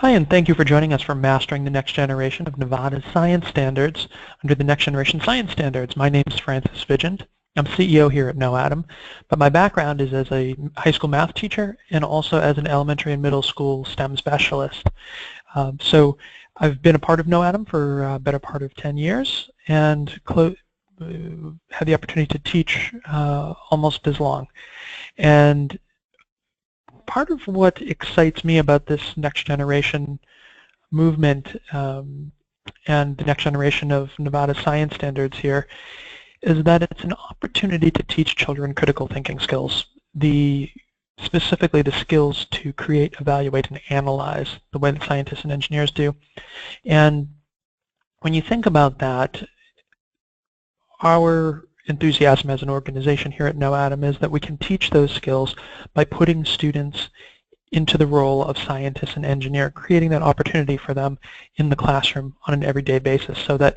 Hi, and thank you for joining us for Mastering the Next Generation of Nevada's Science Standards under the Next Generation Science Standards. My name is Francis Vigent. I'm CEO here at KnowAtom, but my background is as a high school math teacher and also as an elementary and middle school STEM specialist. So I've been a part of KnowAtom for a better part of 10 years and had the opportunity to teach almost as long. And part of what excites me about this next generation movement and the next generation of Nevada science standards here is that it's an opportunity to teach children critical thinking skills, specifically the skills to create, evaluate, and analyze the way that scientists and engineers do. And when you think about that, our enthusiasm as an organization here at KnowAtom is that we can teach those skills by putting students into the role of scientist and engineer, creating that opportunity for them in the classroom on an everyday basis so that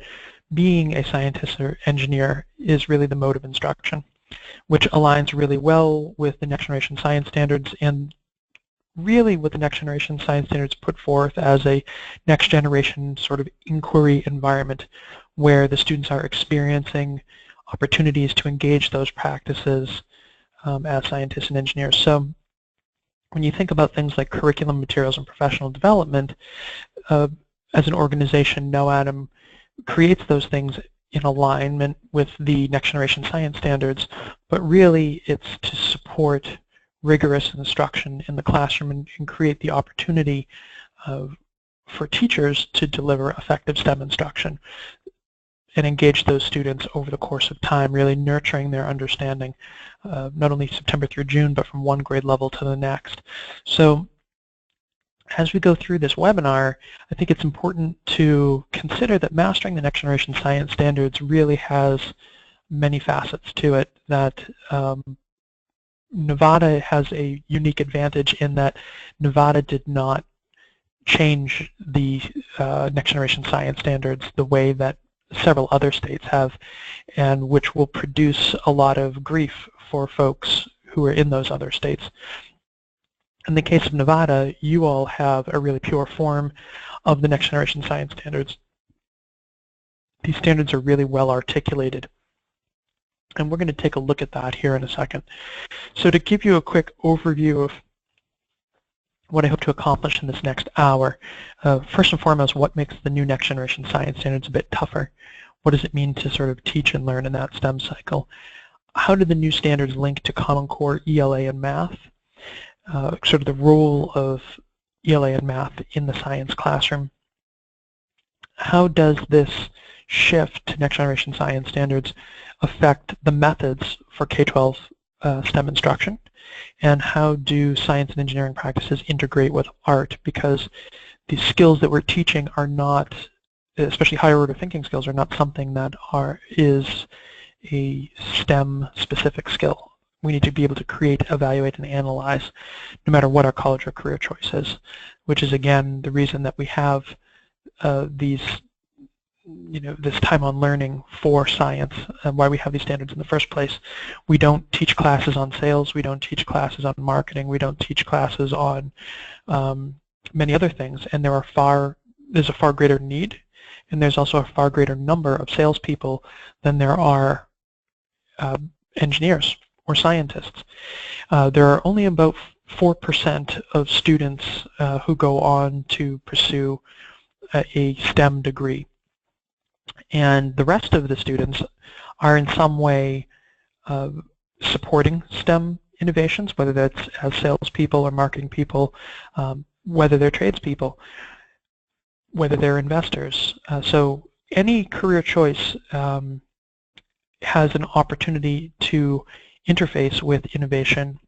being a scientist or engineer is really the mode of instruction, which aligns really well with the next generation science standards and really what the next generation science standards put forth as a next generation sort of inquiry environment where the students are experiencing opportunities to engage those practices as scientists and engineers. So when you think about things like curriculum materials and professional development, as an organization, KnowAtom creates those things in alignment with the next generation science standards, but really it's to support rigorous instruction in the classroom and create the opportunity for teachers to deliver effective STEM instruction and engage those students over the course of time, really nurturing their understanding, not only September through June, but from one grade level to the next. So as we go through this webinar, I think it's important to consider that mastering the next generation science standards really has many facets to it, that Nevada has a unique advantage in that Nevada did not change the next generation science standards the way that several other states have, and which will produce a lot of grief for folks who are in those other states. In the case of Nevada, you all have a really pure form of the next generation science standards. These standards are really well articulated, and we're going to take a look at that here in a second. So to give you a quick overview of what I hope to accomplish in this next hour, first and foremost, what makes the new next generation science standards a bit tougher? What does it mean to sort of teach and learn in that STEM cycle? How do the new standards link to Common Core ELA and math? Sort of the role of ELA and math in the science classroom. How does this shift to next generation science standards affect the methods for K-12 STEM instruction? And how do science and engineering practices integrate with art? Because the skills that we're teaching are not, especially higher order thinking skills, are not something that is a STEM specific skill. We need to be able to create, evaluate, and analyze no matter what our college or career choice is, which is again the reason that we have this time on learning for science and why we have these standards in the first place. We don't teach classes on sales, we don't teach classes on marketing, we don't teach classes on many other things, and there's a far greater need, and there's also a far greater number of salespeople than there are engineers or scientists. There are only about 4% of students who go on to pursue a STEM degree. And the rest of the students are in some way supporting STEM innovations, whether that's as salespeople or marketing people, whether they're tradespeople, whether they're investors. So any career choice has an opportunity to interface with innovation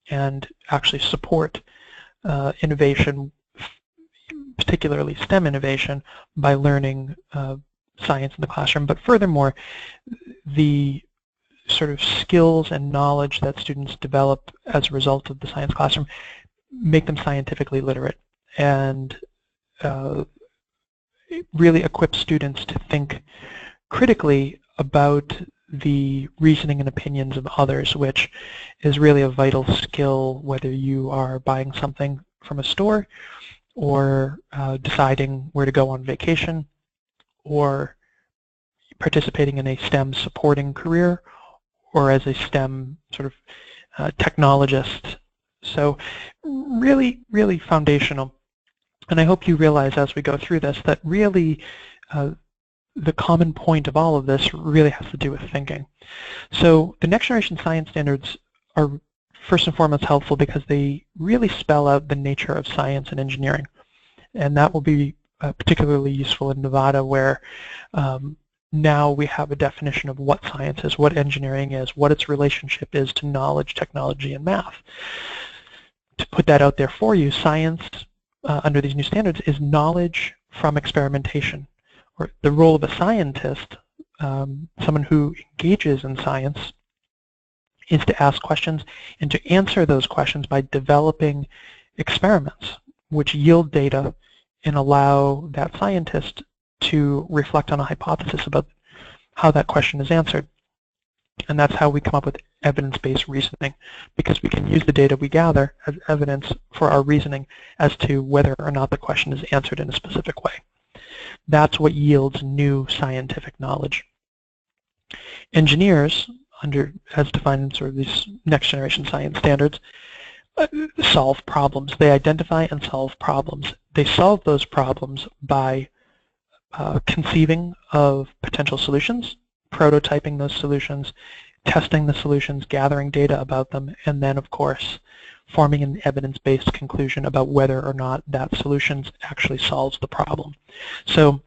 and actually support innovation, particularly STEM innovation, by learning science in the classroom. But furthermore, the sort of skills and knowledge that students develop as a result of the science classroom make them scientifically literate and really equip students to think critically about the reasoning and opinions of others, which is really a vital skill whether you are buying something from a store or deciding where to go on vacation, or participating in a STEM supporting career, or as a STEM sort of technologist. So really, really foundational. And I hope you realize as we go through this that really the common point of all of this really has to do with thinking. So the next generation science standards are first and foremost helpful because they really spell out the nature of science and engineering. And that will be particularly useful in Nevada, where now we have a definition of what science is, what engineering is, what its relationship is to knowledge, technology, and math. To put that out there for you, science under these new standards is knowledge from experimentation. Or the role of a scientist, someone who engages in science, is to ask questions and to answer those questions by developing experiments which yield data and allow that scientist to reflect on a hypothesis about how that question is answered. And that's how we come up with evidence-based reasoning, because we can use the data we gather as evidence for our reasoning as to whether or not the question is answered in a specific way. That's what yields new scientific knowledge. Engineers, as defined in sort of these next generation science standards, solve problems. They identify and solve problems. They solve those problems by conceiving of potential solutions, prototyping those solutions, testing the solutions, gathering data about them, and then, of course, forming an evidence-based conclusion about whether or not that solution actually solves the problem. So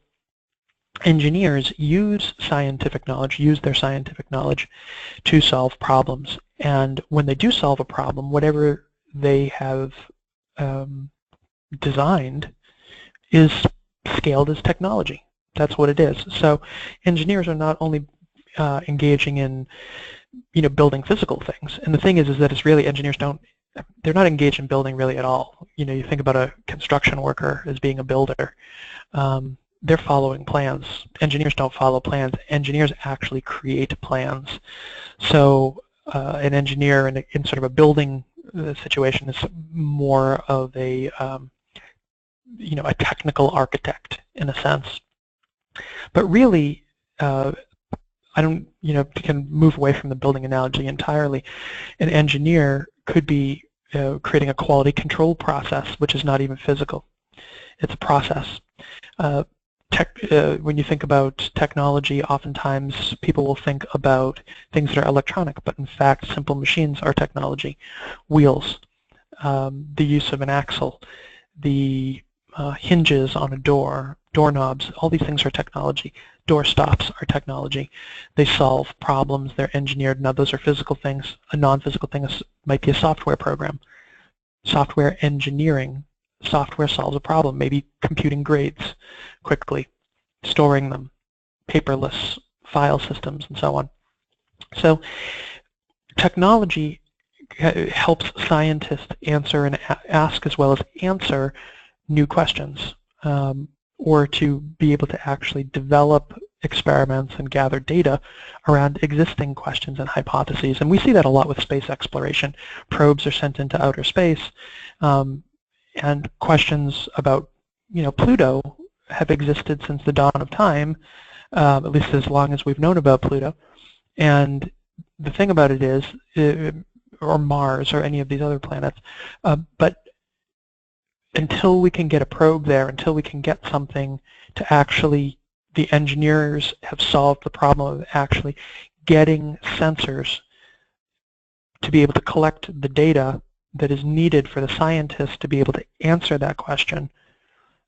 engineers use scientific knowledge, use their scientific knowledge to solve problems. And when they do solve a problem, whatever they have designed is scaled as technology. That's what it is. So engineers are not only engaging in building physical things. And the thing is that it's really engineers they're not engaged in building really at all. You think about a construction worker as being a builder. They're following plans. Engineers don't follow plans. Engineers actually create plans. So an engineer in sort of a building situation is more of a a technical architect in a sense. But really, I don't, can move away from the building analogy entirely. An engineer could be creating a quality control process, which is not even physical. It's a process. When you think about technology, oftentimes people will think about things that are electronic, but in fact, simple machines are technology. Wheels, the use of an axle, the hinges on a door, doorknobs, all these things are technology. Door stops are technology. They solve problems, they're engineered. Now those are physical things. A non-physical thing might be a software program. Software engineering, software solves a problem, maybe computing grades quickly, storing them, paperless file systems, and so on. So technology helps scientists answer and ask as well as answer new questions, or to be able to actually develop experiments and gather data around existing questions and hypotheses. And we see that a lot with space exploration. Probes are sent into outer space, and questions about Pluto have existed since the dawn of time, at least as long as we've known about Pluto. And the thing about it is, or Mars or any of these other planets, but until we can get a probe there, until we can get something to actually, the engineers have solved the problem of actually getting sensors to be able to collect the data that is needed for the scientists to be able to answer that question,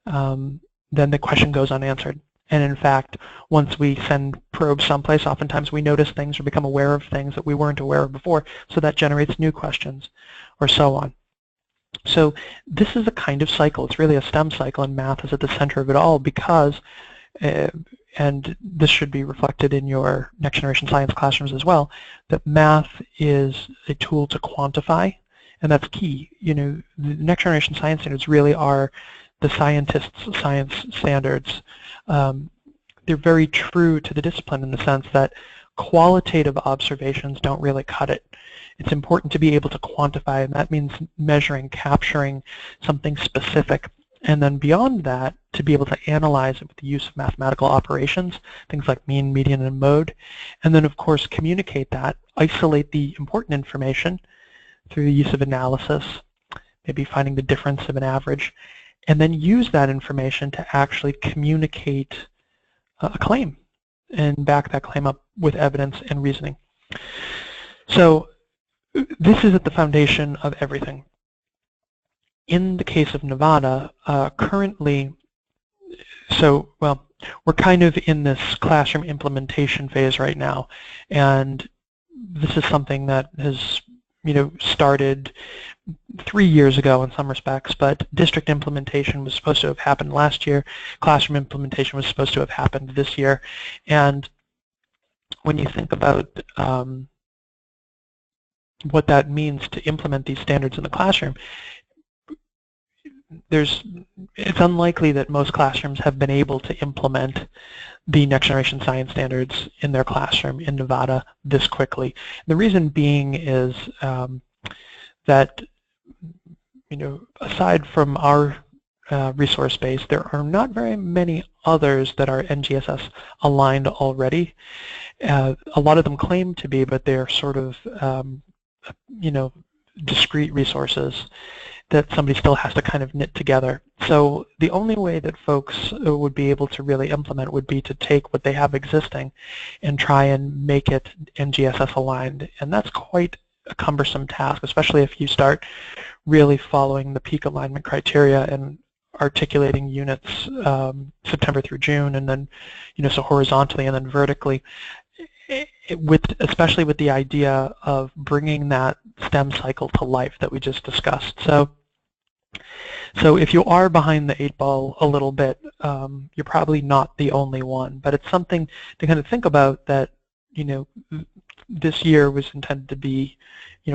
then the question goes unanswered. And in fact, once we send probes someplace, oftentimes we notice things or become aware of things that we weren't aware of before, so that generates new questions, or so on. So this is a kind of cycle. It's really a STEM cycle, and math is at the center of it all because, and this should be reflected in your next generation science classrooms as well, that math is a tool to quantify, and that's key. The next generation science standards really are the scientists' science standards. They're very true to the discipline in the sense that qualitative observations don't really cut it. It's important to be able to quantify, and that means measuring, capturing something specific. And then beyond that, to be able to analyze it with the use of mathematical operations, things like mean, median, and mode. And then, of course, communicate that, isolate the important information through the use of analysis, maybe finding the difference of an average, and then use that information to actually communicate a claim and back that claim up with evidence and reasoning. So this is at the foundation of everything. In the case of Nevada, currently, well, we're kind of in this classroom implementation phase right now, and this is something that has, started 3 years ago in some respects, but district implementation was supposed to have happened last year. Classroom implementation was supposed to have happened this year, and when you think about what that means to implement these standards in the classroom, it's unlikely that most classrooms have been able to implement the next generation science standards in their classroom in Nevada this quickly. The reason being is that, aside from our resource base, there are not very many others that are NGSS aligned already. A lot of them claim to be, but they're sort of, discrete resources that somebody still has to kind of knit together. So the only way that folks would be able to really implement would be to take what they have existing and try and make it NGSS aligned. And that's quite a cumbersome task, especially if you start really following the peak alignment criteria and articulating units September through June, and then, so horizontally and then vertically. Especially with the idea of bringing that STEM cycle to life that we just discussed. So if you are behind the 8 ball a little bit, you're probably not the only one, but it's something to kind of think about that, this year was intended to be,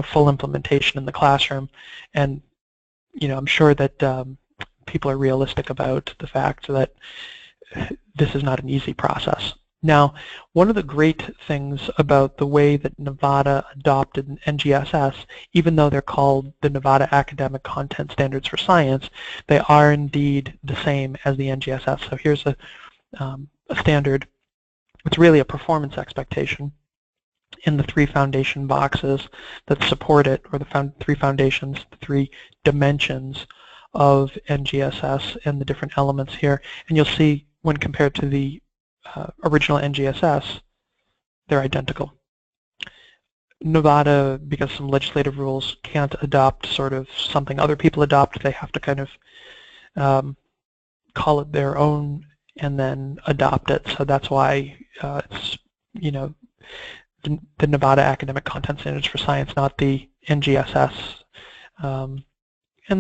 full implementation in the classroom, and, I'm sure that people are realistic about the fact that this is not an easy process. Now, one of the great things about the way that Nevada adopted NGSS, even though they're called the Nevada Academic Content Standards for Science, they are indeed the same as the NGSS. So here's a standard. It's really a performance expectation in the 3 foundation boxes that support it, or the 3 foundations, the 3 dimensions of NGSS and the different elements here. And you'll see when compared to the original NGSS, they're identical. Nevada, because some legislative rules, can't adopt sort of something other people adopt. They have to kind of call it their own and then adopt it. So that's why it's, the Nevada Academic Content Standards for Science, not the NGSS. And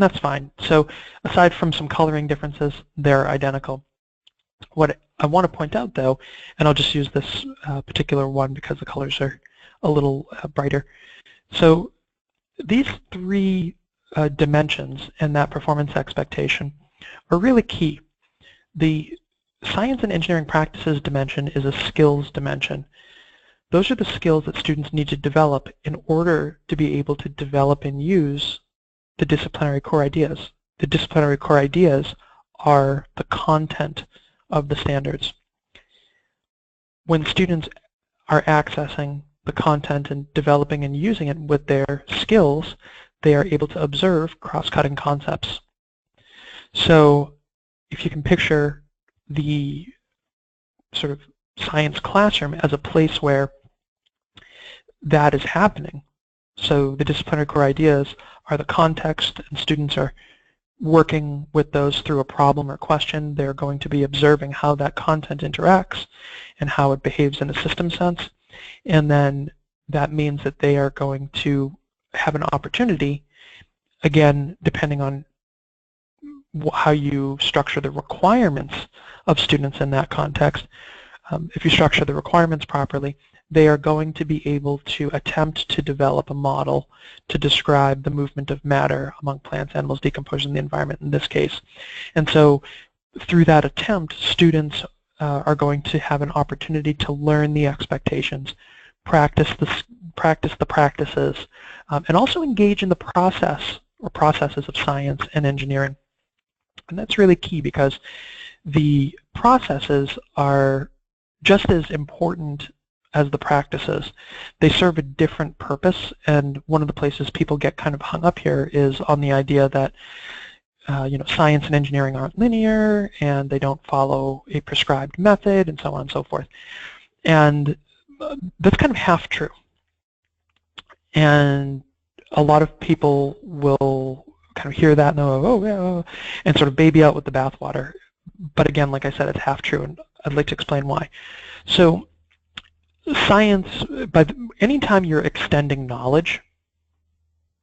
that's fine. So aside from some coloring differences, they're identical. What I want to point out, though, and I'll just use this particular one because the colors are a little brighter. So these 3 dimensions and that performance expectation are really key. The science and engineering practices dimension is a skills dimension. Those are the skills that students need to develop in order to be able to develop and use the disciplinary core ideas. The disciplinary core ideas are the content of the standards. When students are accessing the content and developing and using it with their skills, they are able to observe cross-cutting concepts. So if you can picture the sort of science classroom as a place where that is happening, so the disciplinary core ideas are the context, and students are working with those through a problem or question. They're going to be observing how that content interacts and how it behaves in a system sense. And then that means that they are going to have an opportunity, again, depending on how you structure the requirements of students in that context. If you structure the requirements properly, they are going to be able to attempt to develop a model to describe the movement of matter among plants, animals, decomposing the environment in this case. And so through that attempt, students are going to have an opportunity to learn the expectations, practice the practices, and also engage in the process or processes of science and engineering. And that's really key because the processes are just as important as the practices. They serve a different purpose, and one of the places people get kind of hung up here is on the idea that science and engineering aren't linear, and they don't follow a prescribed method, and so on and so forth. And that's kind of half true. And a lot of people will kind of hear that and oh yeah, and sort of baby out with the bathwater. But again, like I said, it's half true, and I'd like to explain why. So science, anytime you're extending knowledge,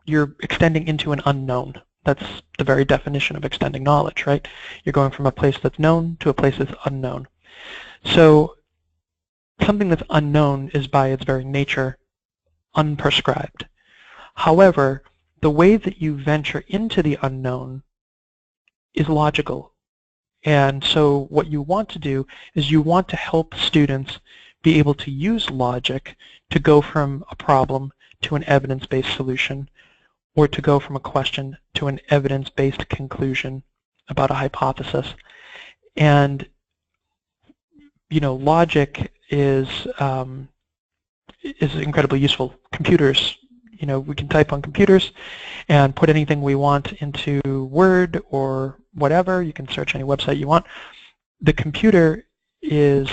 you're extending into an unknown. That's the very definition of extending knowledge, right? You're going from a place that's known to a place that's unknown. So something that's unknown is by its very nature unprescribed. However, the way that you venture into the unknown is logical. And so what you want to do is you want to help students be able to use logic to go from a problem to an evidence-based solution, or to go from a question to an evidence-based conclusion about a hypothesis. And logic is incredibly useful. Computers, we can type on computers and put anything we want into Word or whatever. You can search any website you want. The computer is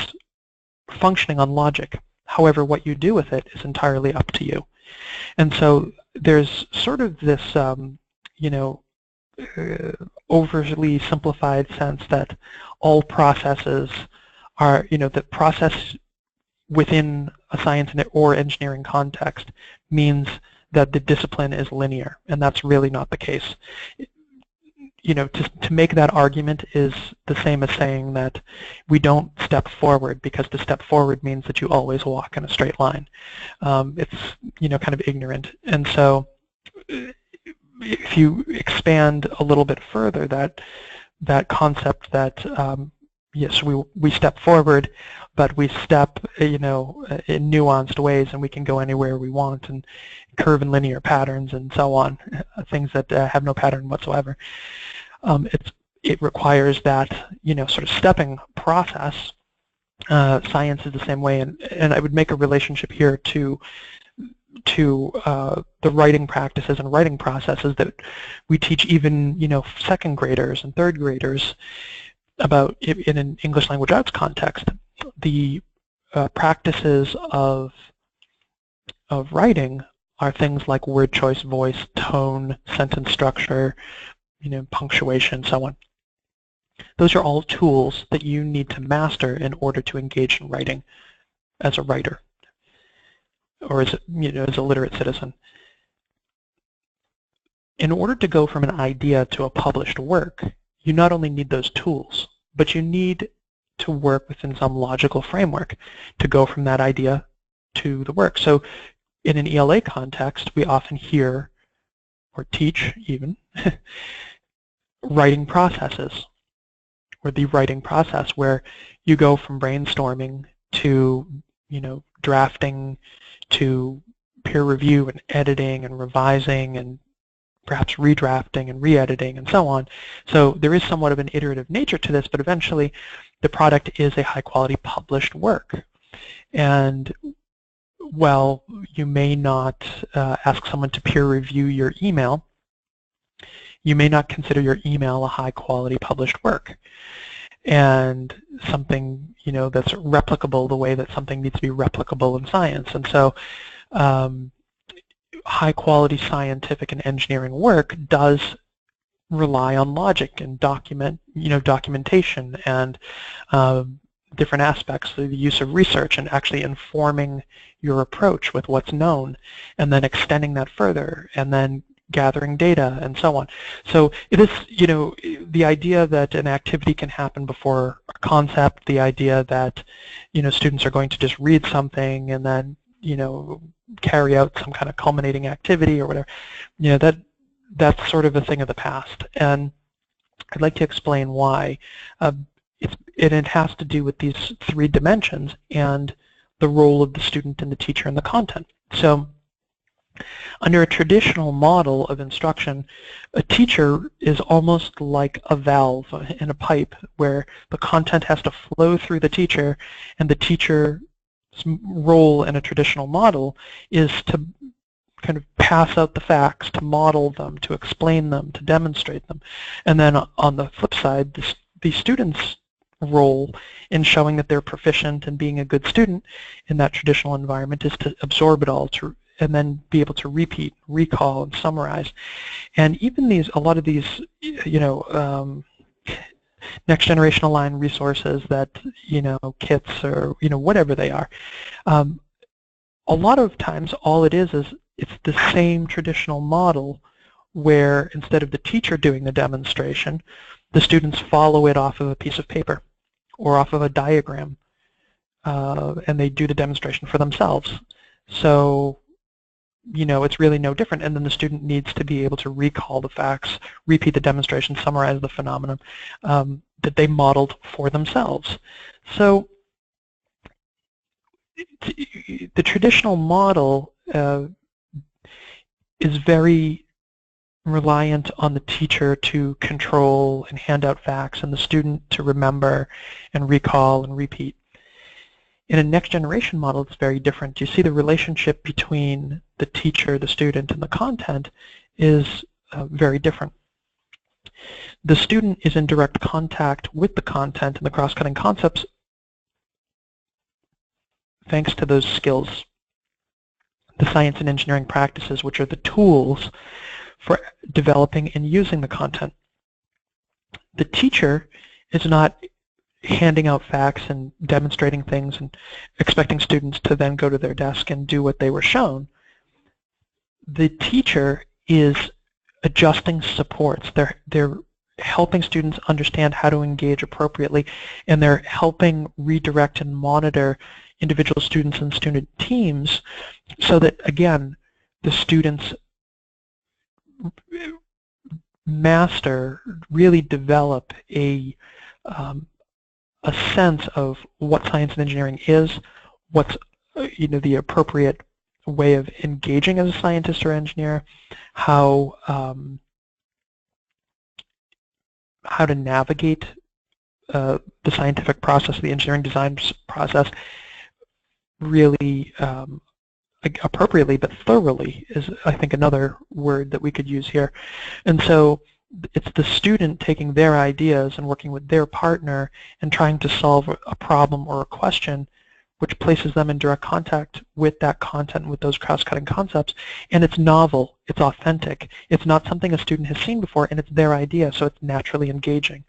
functioning on logic. However, what you do with it is entirely up to you. And so there's sort of this, overly simplified sense that all processes are, the process within a science or engineering context means that the discipline is linear, and that's really not the case. To make that argument is the same as saying that we don't step forward, because to step forward means that you always walk in a straight line. It's kind of ignorant. And so if you expand a little bit further that concept that yes, we step forward, but we step in nuanced ways, and we can go anywhere we want, and curve and linear patterns and so on, things that have no pattern whatsoever. It requires that sort of stepping process. Science is the same way, and I would make a relationship here to the writing practices and writing processes that we teach even second graders and third graders about in an English language arts context. The practices of writing are things like word choice, voice, tone, sentence structure, punctuation, so on. Those are all tools that you need to master in order to engage in writing as a writer, or as a literate citizen. In order to go from an idea to a published work, you not only need those tools, but you need to work within some logical framework to go from that idea to the work. So in an ELA context, we often hear, or teach even, writing processes, or the writing process, where you go from brainstorming to drafting to peer review and editing and revising and perhaps redrafting and re-editing and so on. So there is somewhat of an iterative nature to this, but eventually the product is a high-quality published work. And while you may not ask someone to peer review your email, you may not consider your email a high-quality published work, and something that's replicable the way that something needs to be replicable in science. And so high-quality scientific and engineering work does rely on logic and documentation and different aspects of the use of research and actually informing your approach with what's known, and then extending that further, and then gathering data and so on. So it is, the idea that an activity can happen before a concept, the idea that, students are going to just read something and then, carry out some kind of culminating activity or whatever, that's sort of a thing of the past. And I'd like to explain why. It has to do with these three dimensions and the role of the student and the teacher and the content. So Under a traditional model of instruction, a teacher is almost like a valve in a pipe where the content has to flow through the teacher, and the teacher's role in a traditional model is to kind of pass out the facts, to model them, to explain them, to demonstrate them. And then on the flip side, the student's role in showing that they're proficient and being a good student in that traditional environment is to absorb it all, and then be able to repeat, recall, and summarize. And even a lot of these, next generation aligned resources that, kits or, whatever they are, a lot of times all it is it's the same traditional model where instead of the teacher doing the demonstration, the students follow it off of a piece of paper or off of a diagram, and they do the demonstration for themselves. So, it's really no different, and then the student needs to be able to recall the facts, repeat the demonstration, summarize the phenomenon that they modeled for themselves. So the traditional model is very reliant on the teacher to control and hand out facts and the student to remember and recall and repeat. In a next generation model, it's very different. You see the relationship between the teacher, the student, and the content is very different. The student is in direct contact with the content and the cross-cutting concepts thanks to those skills, the science and engineering practices, which are the tools for developing and using the content. The teacher is not handing out facts and demonstrating things and expecting students to then go to their desk and do what they were shown. The teacher is adjusting supports. They're helping students understand how to engage appropriately, and they're helping redirect and monitor individual students and student teams so that, again, the students master, really develop a sense of what science and engineering is, what's the appropriate way of engaging as a scientist or engineer, how to navigate the scientific process, the engineering design process, really appropriately, but thoroughly is, I think, another word that we could use here. And so it's the student taking their ideas and working with their partner and trying to solve a problem or a question, which places them in direct contact with that content, with those cross-cutting concepts. And it's novel, it's authentic, it's not something a student has seen before, and it's their idea, so it's naturally engaging.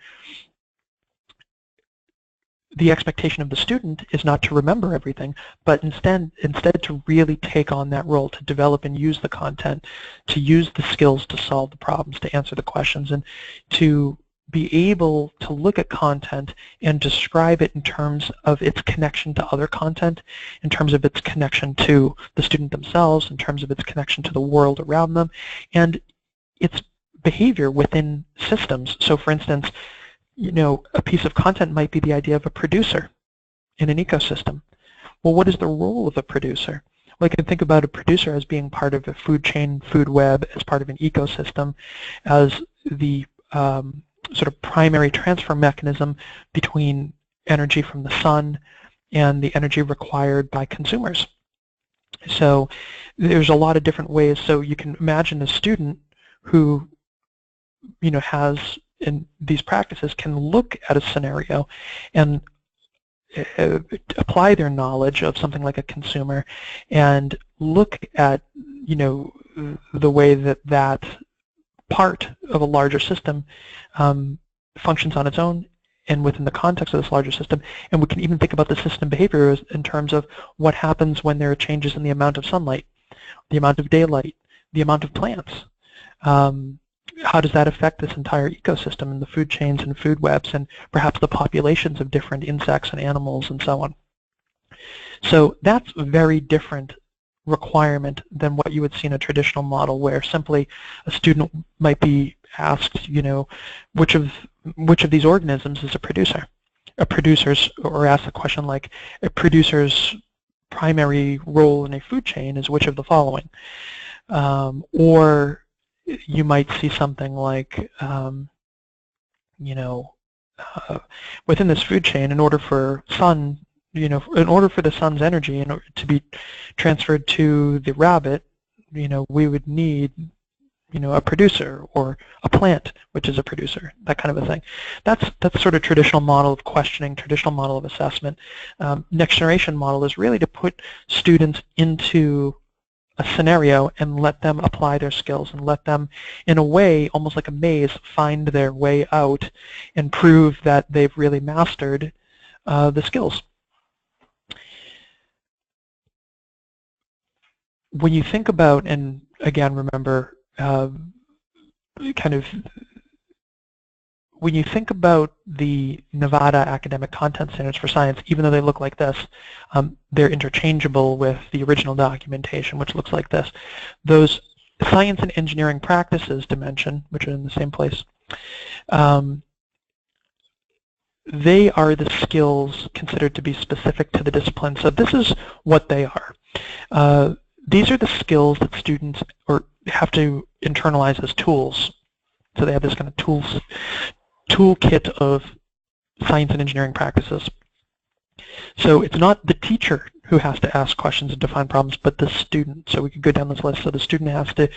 The expectation of the student is not to remember everything, but instead to really take on that role, to develop and use the content, to use the skills to solve the problems, to answer the questions, and to be able to look at content and describe it in terms of its connection to other content, in terms of its connection to the student themselves, in terms of its connection to the world around them, and its behavior within systems. So, for instance, a piece of content might be the idea of a producer in an ecosystem. Well, what is the role of a producer? Well, I can think about a producer as being part of a food chain, food web, as part of an ecosystem, as the sort of primary transfer mechanism between energy from the sun and the energy required by consumers. So there's a lot of different ways. So you can imagine a student who has in these practices can look at a scenario and apply their knowledge of something like a consumer and look at the way that part of a larger system functions on its own and within the context of this larger system. And we can even think about the system behavior in terms of what happens when there are changes in the amount of sunlight, the amount of daylight, the amount of plants. How does that affect this entire ecosystem and the food chains and food webs and perhaps the populations of different insects and animals and so on? So that's a very different requirement than what you would see in a traditional model where simply a student might be asked, which of these organisms is a producer? Or asked a question like, a producer's primary role in a food chain is which of the following? Or you might see something like, within this food chain, in order for in order for the sun's energy to be transferred to the rabbit, we would need, a producer or a plant, which is a producer, that kind of a thing. That's sort of traditional model of questioning, traditional model of assessment. Next generation model is really to put students into a scenario and let them apply their skills and let them, in a way, almost like a maze, find their way out and prove that they've really mastered the skills. When you think about, and again, remember, when you think about the Nevada academic content standards for science, even though they look like this, they're interchangeable with the original documentation, which looks like this. Those science and engineering practices dimension, which are in the same place, they are the skills considered to be specific to the discipline. So this is what they are. These are the skills that students have to internalize as tools. So they have this kind of toolkit of science and engineering practices. So it's not the teacher who has to ask questions and define problems, but the student. So we could go down this list. So the student has to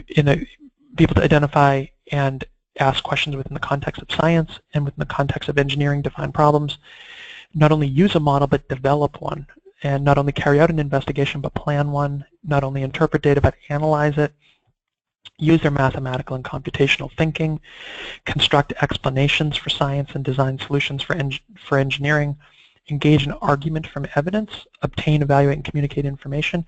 be able to identify and ask questions within the context of science and within the context of engineering, define problems, not only use a model but develop one, and not only carry out an investigation but plan one, not only interpret data but analyze it, use their mathematical and computational thinking, construct explanations for science and design solutions for engineering, engage in argument from evidence, obtain, evaluate, and communicate information.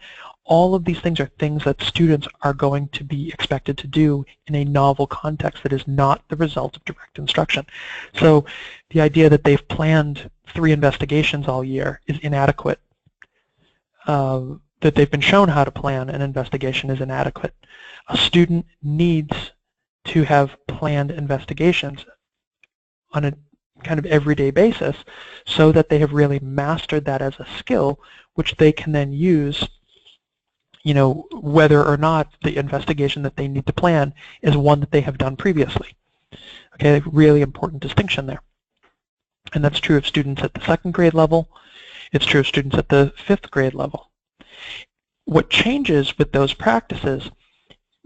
All of these things are things that students are going to be expected to do in a novel context that is not the result of direct instruction. So the idea that they've planned 3 investigations all year is inadequate. That they've been shown how to plan an investigation is inadequate. A student needs to have planned investigations on a kind of everyday basis so that they have really mastered that as a skill, which they can then use, whether or not the investigation that they need to plan is one that they have done previously. Okay, really important distinction there. And that's true of students at the 2nd grade level. It's true of students at the 5th grade level. What changes with those practices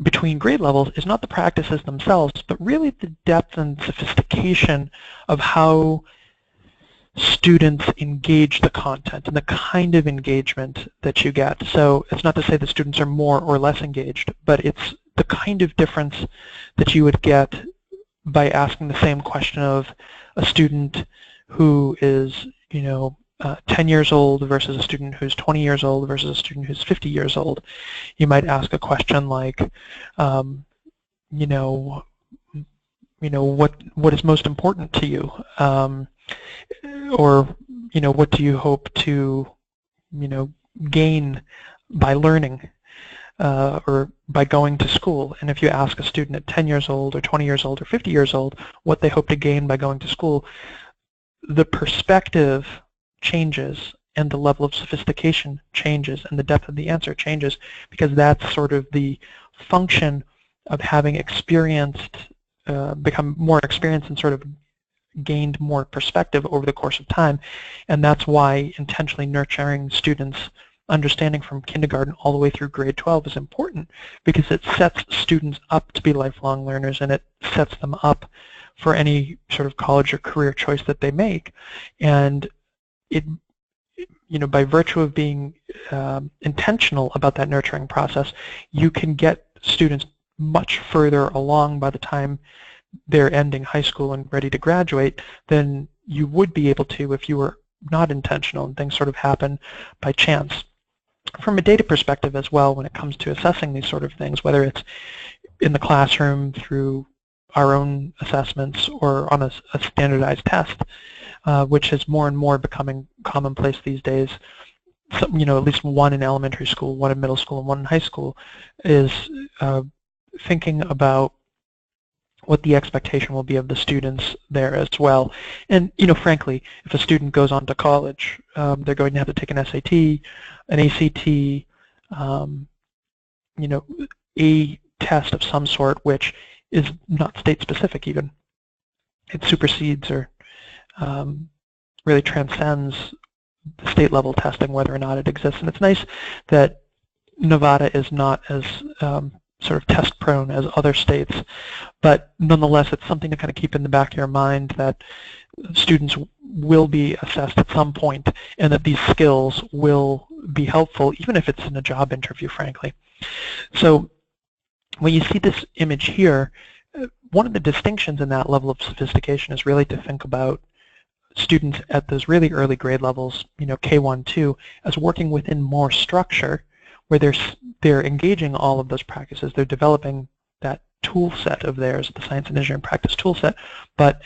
between grade levels is not the practices themselves, but really the depth and sophistication of how students engage the content and the kind of engagement that you get. So it's not to say that students are more or less engaged, but it's the kind of difference that you would get by asking the same question of a student who is, 10 years old versus a student who's 20 years old versus a student who's 50 years old. You might ask a question like, what is most important to you, or what do you hope to gain by learning or by going to school. And if you ask a student at 10 years old or 20 years old or 50 years old what they hope to gain by going to school, the perspective changes and the level of sophistication changes and the depth of the answer changes, because that's sort of the function of having experienced, become more experienced and sort of gained more perspective over the course of time. And that's why intentionally nurturing students' understanding from kindergarten all the way through grade 12 is important, because it sets students up to be lifelong learners, and it sets them up for any sort of college or career choice that they make. And it, by virtue of being intentional about that nurturing process, you can get students much further along by the time they're ending high school and ready to graduate than you would be able to if you were not intentional and things sort of happen by chance. From a data perspective as well, when it comes to assessing these sort of things, whether it's in the classroom through our own assessments or on a standardized test, which is more and more becoming commonplace these days. So, at least one in elementary school, one in middle school, and one in high school, is thinking about what the expectation will be of the students there as well. And frankly, if a student goes on to college, they're going to have to take an SAT, an ACT, a test of some sort which is not state-specific even. It supersedes or really transcends the state-level testing, whether or not it exists. And it's nice that Nevada is not as sort of test-prone as other states, but nonetheless, it's something to kind of keep in the back of your mind that students will be assessed at some point, and that these skills will be helpful, even if it's in a job interview, frankly. So when you see this image here, one of the distinctions in that level of sophistication is really to think about students at those really early grade levels, K1, 2, as working within more structure, where they're engaging all of those practices. They're developing that tool set of theirs, the science and engineering practice tool set. But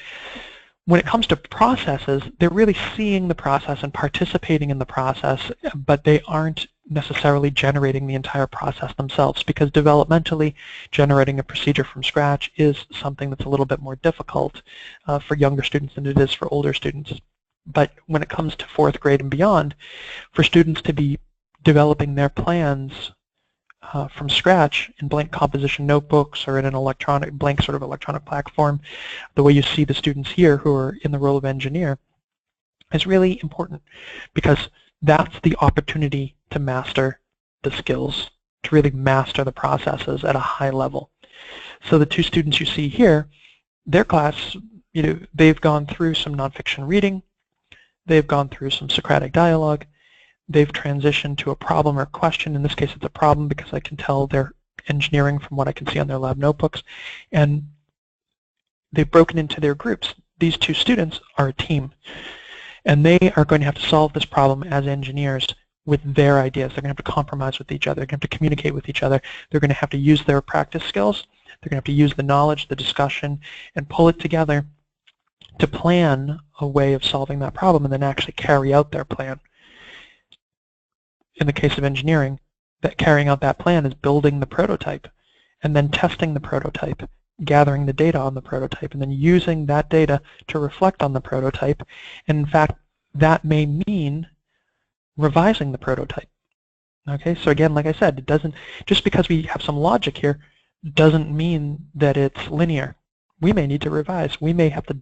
when it comes to processes, they're really seeing the process and participating in the process, but they aren't necessarily generating the entire process themselves, because developmentally generating a procedure from scratch is something that's a little bit more difficult for younger students than it is for older students. But when it comes to 4th grade and beyond, for students to be developing their plans from scratch in blank composition notebooks or in an electronic, blank sort of electronic platform, the way you see the students here who are in the role of engineer, is really important, because that's the opportunity to master the skills, to really master the processes at a high level. So the 2 students you see here, their class, they've gone through some nonfiction reading, they've gone through some Socratic dialogue, they've transitioned to a problem or question. In this case, it's a problem because I can tell they're engineering from what I can see on their lab notebooks, and they've broken into their groups. These 2 students are a team, and they are going to have to solve this problem as engineers with their ideas. They're going to have to compromise with each other. They're going to have to communicate with each other. They're going to have to use their practice skills. They're going to have to use the knowledge, the discussion, and pull it together to plan a way of solving that problem and then actually carry out their plan. In the case of engineering, that carrying out that plan is building the prototype and then testing the prototype, gathering the data on the prototype, and then using that data to reflect on the prototype. And in fact, that may mean revising the prototype. Okay, so again, like I said, it doesn't, just because we have some logic here doesn't mean that it's linear. We may need to revise. We may have to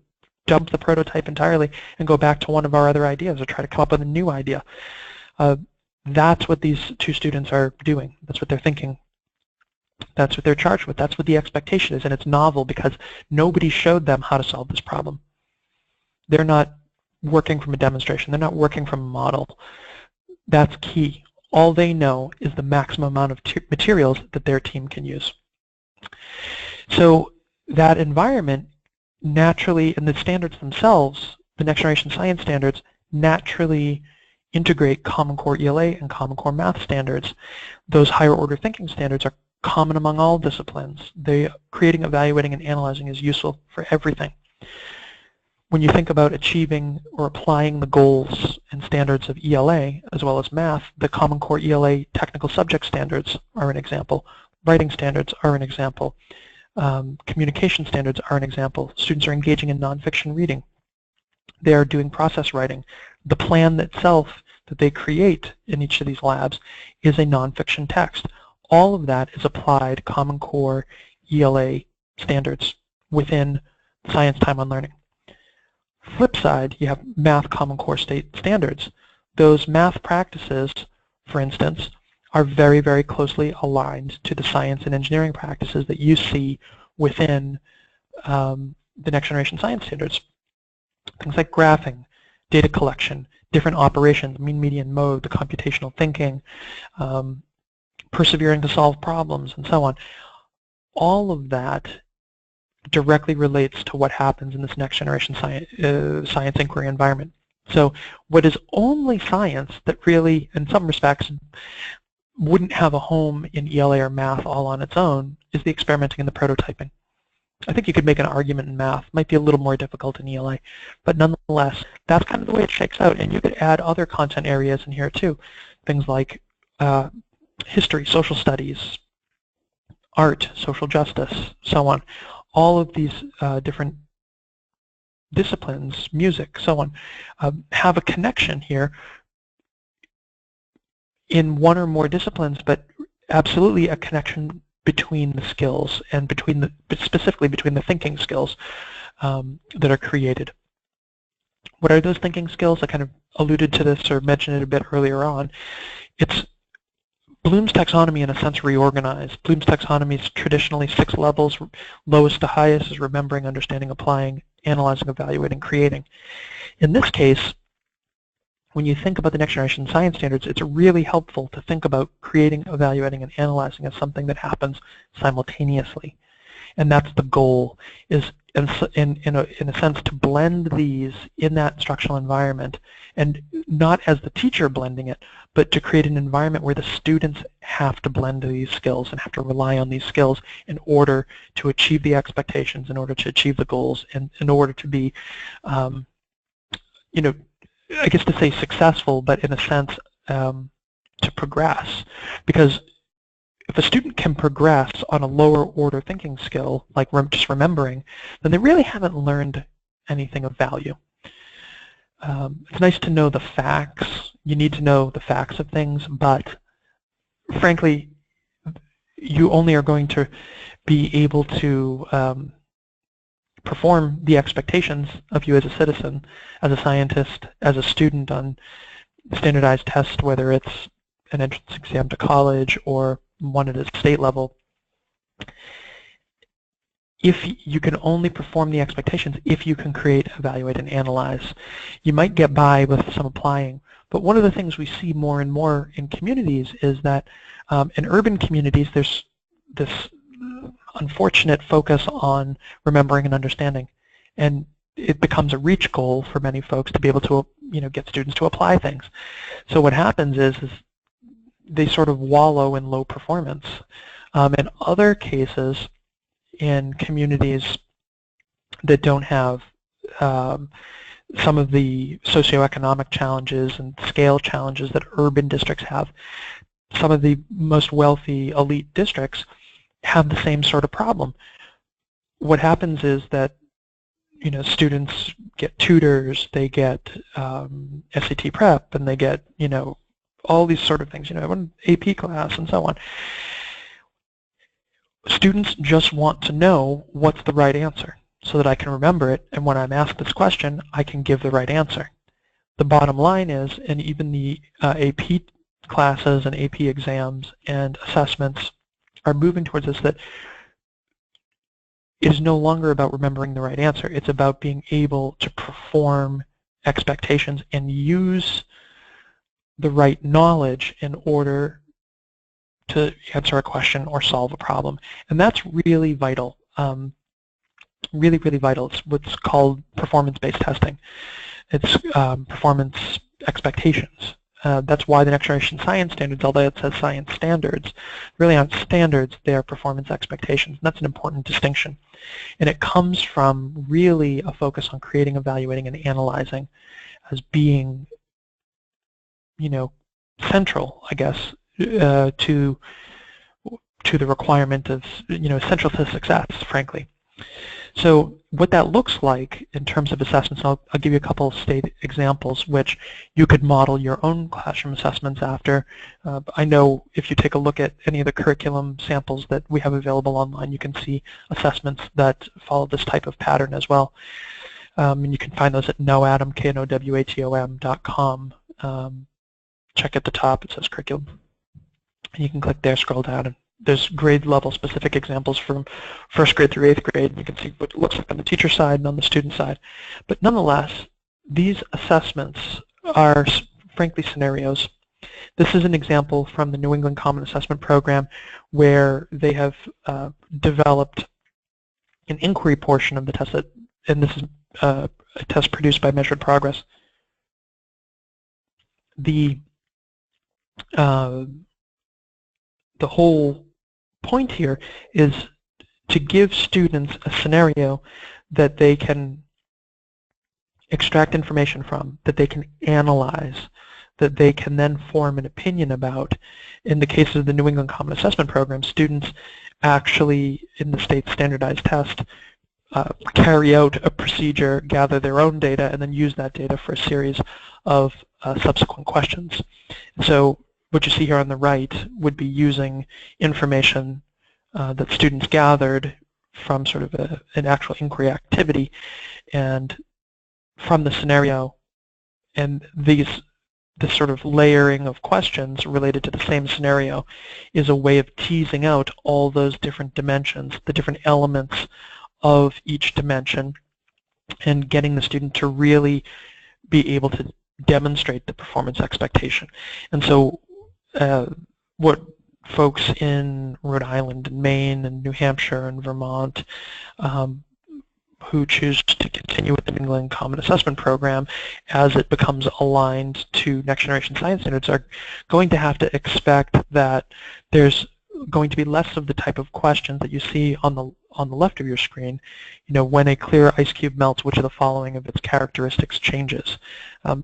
dump the prototype entirely and go back to one of our other ideas or try to come up with a new idea. That's what these 2 students are doing. That's what they're thinking. That's what they're charged with. That's what the expectation is, and it's novel because nobody showed them how to solve this problem. They're not working from a demonstration. They're not working from a model. That's key. All they know is the maximum amount of materials that their team can use. So that environment naturally, and the standards themselves, the next generation science standards, naturally integrate Common Core ELA and Common Core Math standards. Those higher order thinking standards are common among all disciplines. Creating, evaluating, and analyzing is useful for everything. When you think about achieving or applying the goals and standards of ELA as well as math, the Common Core ELA technical subject standards are an example. Writing standards are an example. Communication standards are an example. Students are engaging in nonfiction reading. They are doing process writing. The plan itself that they create in each of these labs is a nonfiction text. All of that is applied Common Core ELA standards within Science Time on Learning. Flip side, you have Math Common Core State standards. Those math practices, for instance, are very, very closely aligned to the science and engineering practices that you see within the next generation science standards. Things like graphing, data collection, different operations, mean, median, mode, the computational thinking, persevering to solve problems, and so on. All of that directly relates to what happens in this next generation science inquiry environment. So what is only science that really, in some respects, wouldn't have a home in ELA or math all on its own is the experimenting and the prototyping. I think you could make an argument in math. It might be a little more difficult in ELA, but nonetheless, that's kind of the way it shakes out. And you could add other content areas in here too, things like history, social studies, art, social justice, so on. All of these different disciplines, music, so on, have a connection here in one or more disciplines, but absolutely a connection between the skills and specifically between the thinking skills that are created. What are those thinking skills? I kind of alluded to this or mentioned it a bit earlier on. It's Bloom's taxonomy, in a sense, reorganized. Bloom's taxonomy is traditionally 6 levels. Lowest to highest is remembering, understanding, applying, analyzing, evaluating, creating. In this case, when you think about the next generation science standards, it's really helpful to think about creating, evaluating, and analyzing as something that happens simultaneously. And that's the goal, is in a sense to blend these in that instructional environment, and not as the teacher blending it, but to create an environment where the students have to blend these skills and have to rely on these skills in order to achieve the expectations, in order to achieve the goals, and in order to be, you know, I guess to say successful, but in a sense to progress. Because if a student can progress on a lower order thinking skill, like just remembering, then they really haven't learned anything of value. It's nice to know the facts. You need to know the facts of things, but frankly, you only are going to be able to perform the expectations of you as a citizen, as a scientist, as a student on standardized tests, whether it's an entrance exam to college or one at a state level. If you can only perform the expectations, if you can create, evaluate, and analyze, you might get by with some applying. But one of the things we see more and more in communities is that in urban communities there's this unfortunate focus on remembering and understanding, and it becomes a reach goal for many folks to be able to get students to apply things. So what happens is they sort of wallow in low performance. In other cases, in communities that don't have some of the socioeconomic challenges and scale challenges that urban districts have, some of the most wealthy elite districts have the same sort of problem. What happens is that students get tutors, they get SAT prep, and they get all these sort of things, an AP class and so on. Students just want to know what's the right answer so that I can remember it, and when I'm asked this question, I can give the right answer. The bottom line is, and even the AP classes and AP exams and assessments are moving towards this, that it is no longer about remembering the right answer. It's about being able to perform expectations and use the right knowledge in order to answer a question or solve a problem. And that's really vital, really, really vital. It's what's called performance-based testing. It's performance expectations. That's why the next generation science standards, although it says science standards, really aren't standards, they are performance expectations. And that's an important distinction. And it comes from really a focus on creating, evaluating, and analyzing as being, central, I guess, to the requirement of, essential to success, frankly. So what that looks like in terms of assessments, I'll give you a couple of state examples which you could model your own classroom assessments after. I know if you take a look at any of the curriculum samples that we have available online, you can see assessments that follow this type of pattern as well. And you can find those at KnowAtom, KnowAtom.com. Check at the top, it says curriculum. And you can click there, scroll down, and there's grade level specific examples from 1st grade through 8th grade. You can see what it looks like on the teacher side and on the student side. But nonetheless, these assessments are frankly scenarios. This is an example from the New England Common Assessment Program where they have developed an inquiry portion of the test, and this is a test produced by Measured Progress. The whole point here is to give students a scenario that they can extract information from, that they can analyze, that they can then form an opinion about. In the case of the New England Common Assessment Program, students actually, in the state standardized test, carry out a procedure, gather their own data, and then use that data for a series of subsequent questions. So what you see here on the right would be using information that students gathered from sort of an actual inquiry activity, and from the scenario, and this sort of layering of questions related to the same scenario is a way of teasing out all those different dimensions, the different elements of each dimension, and getting the student to really be able to demonstrate the performance expectation. And so what folks in Rhode Island and Maine and New Hampshire and Vermont who choose to continue with the New England Common Assessment Program as it becomes aligned to Next Generation Science Standards are going to have to expect that there's going to be less of the type of questions that you see on the left of your screen. You know, when a clear ice cube melts, which of the following of its characteristics changes?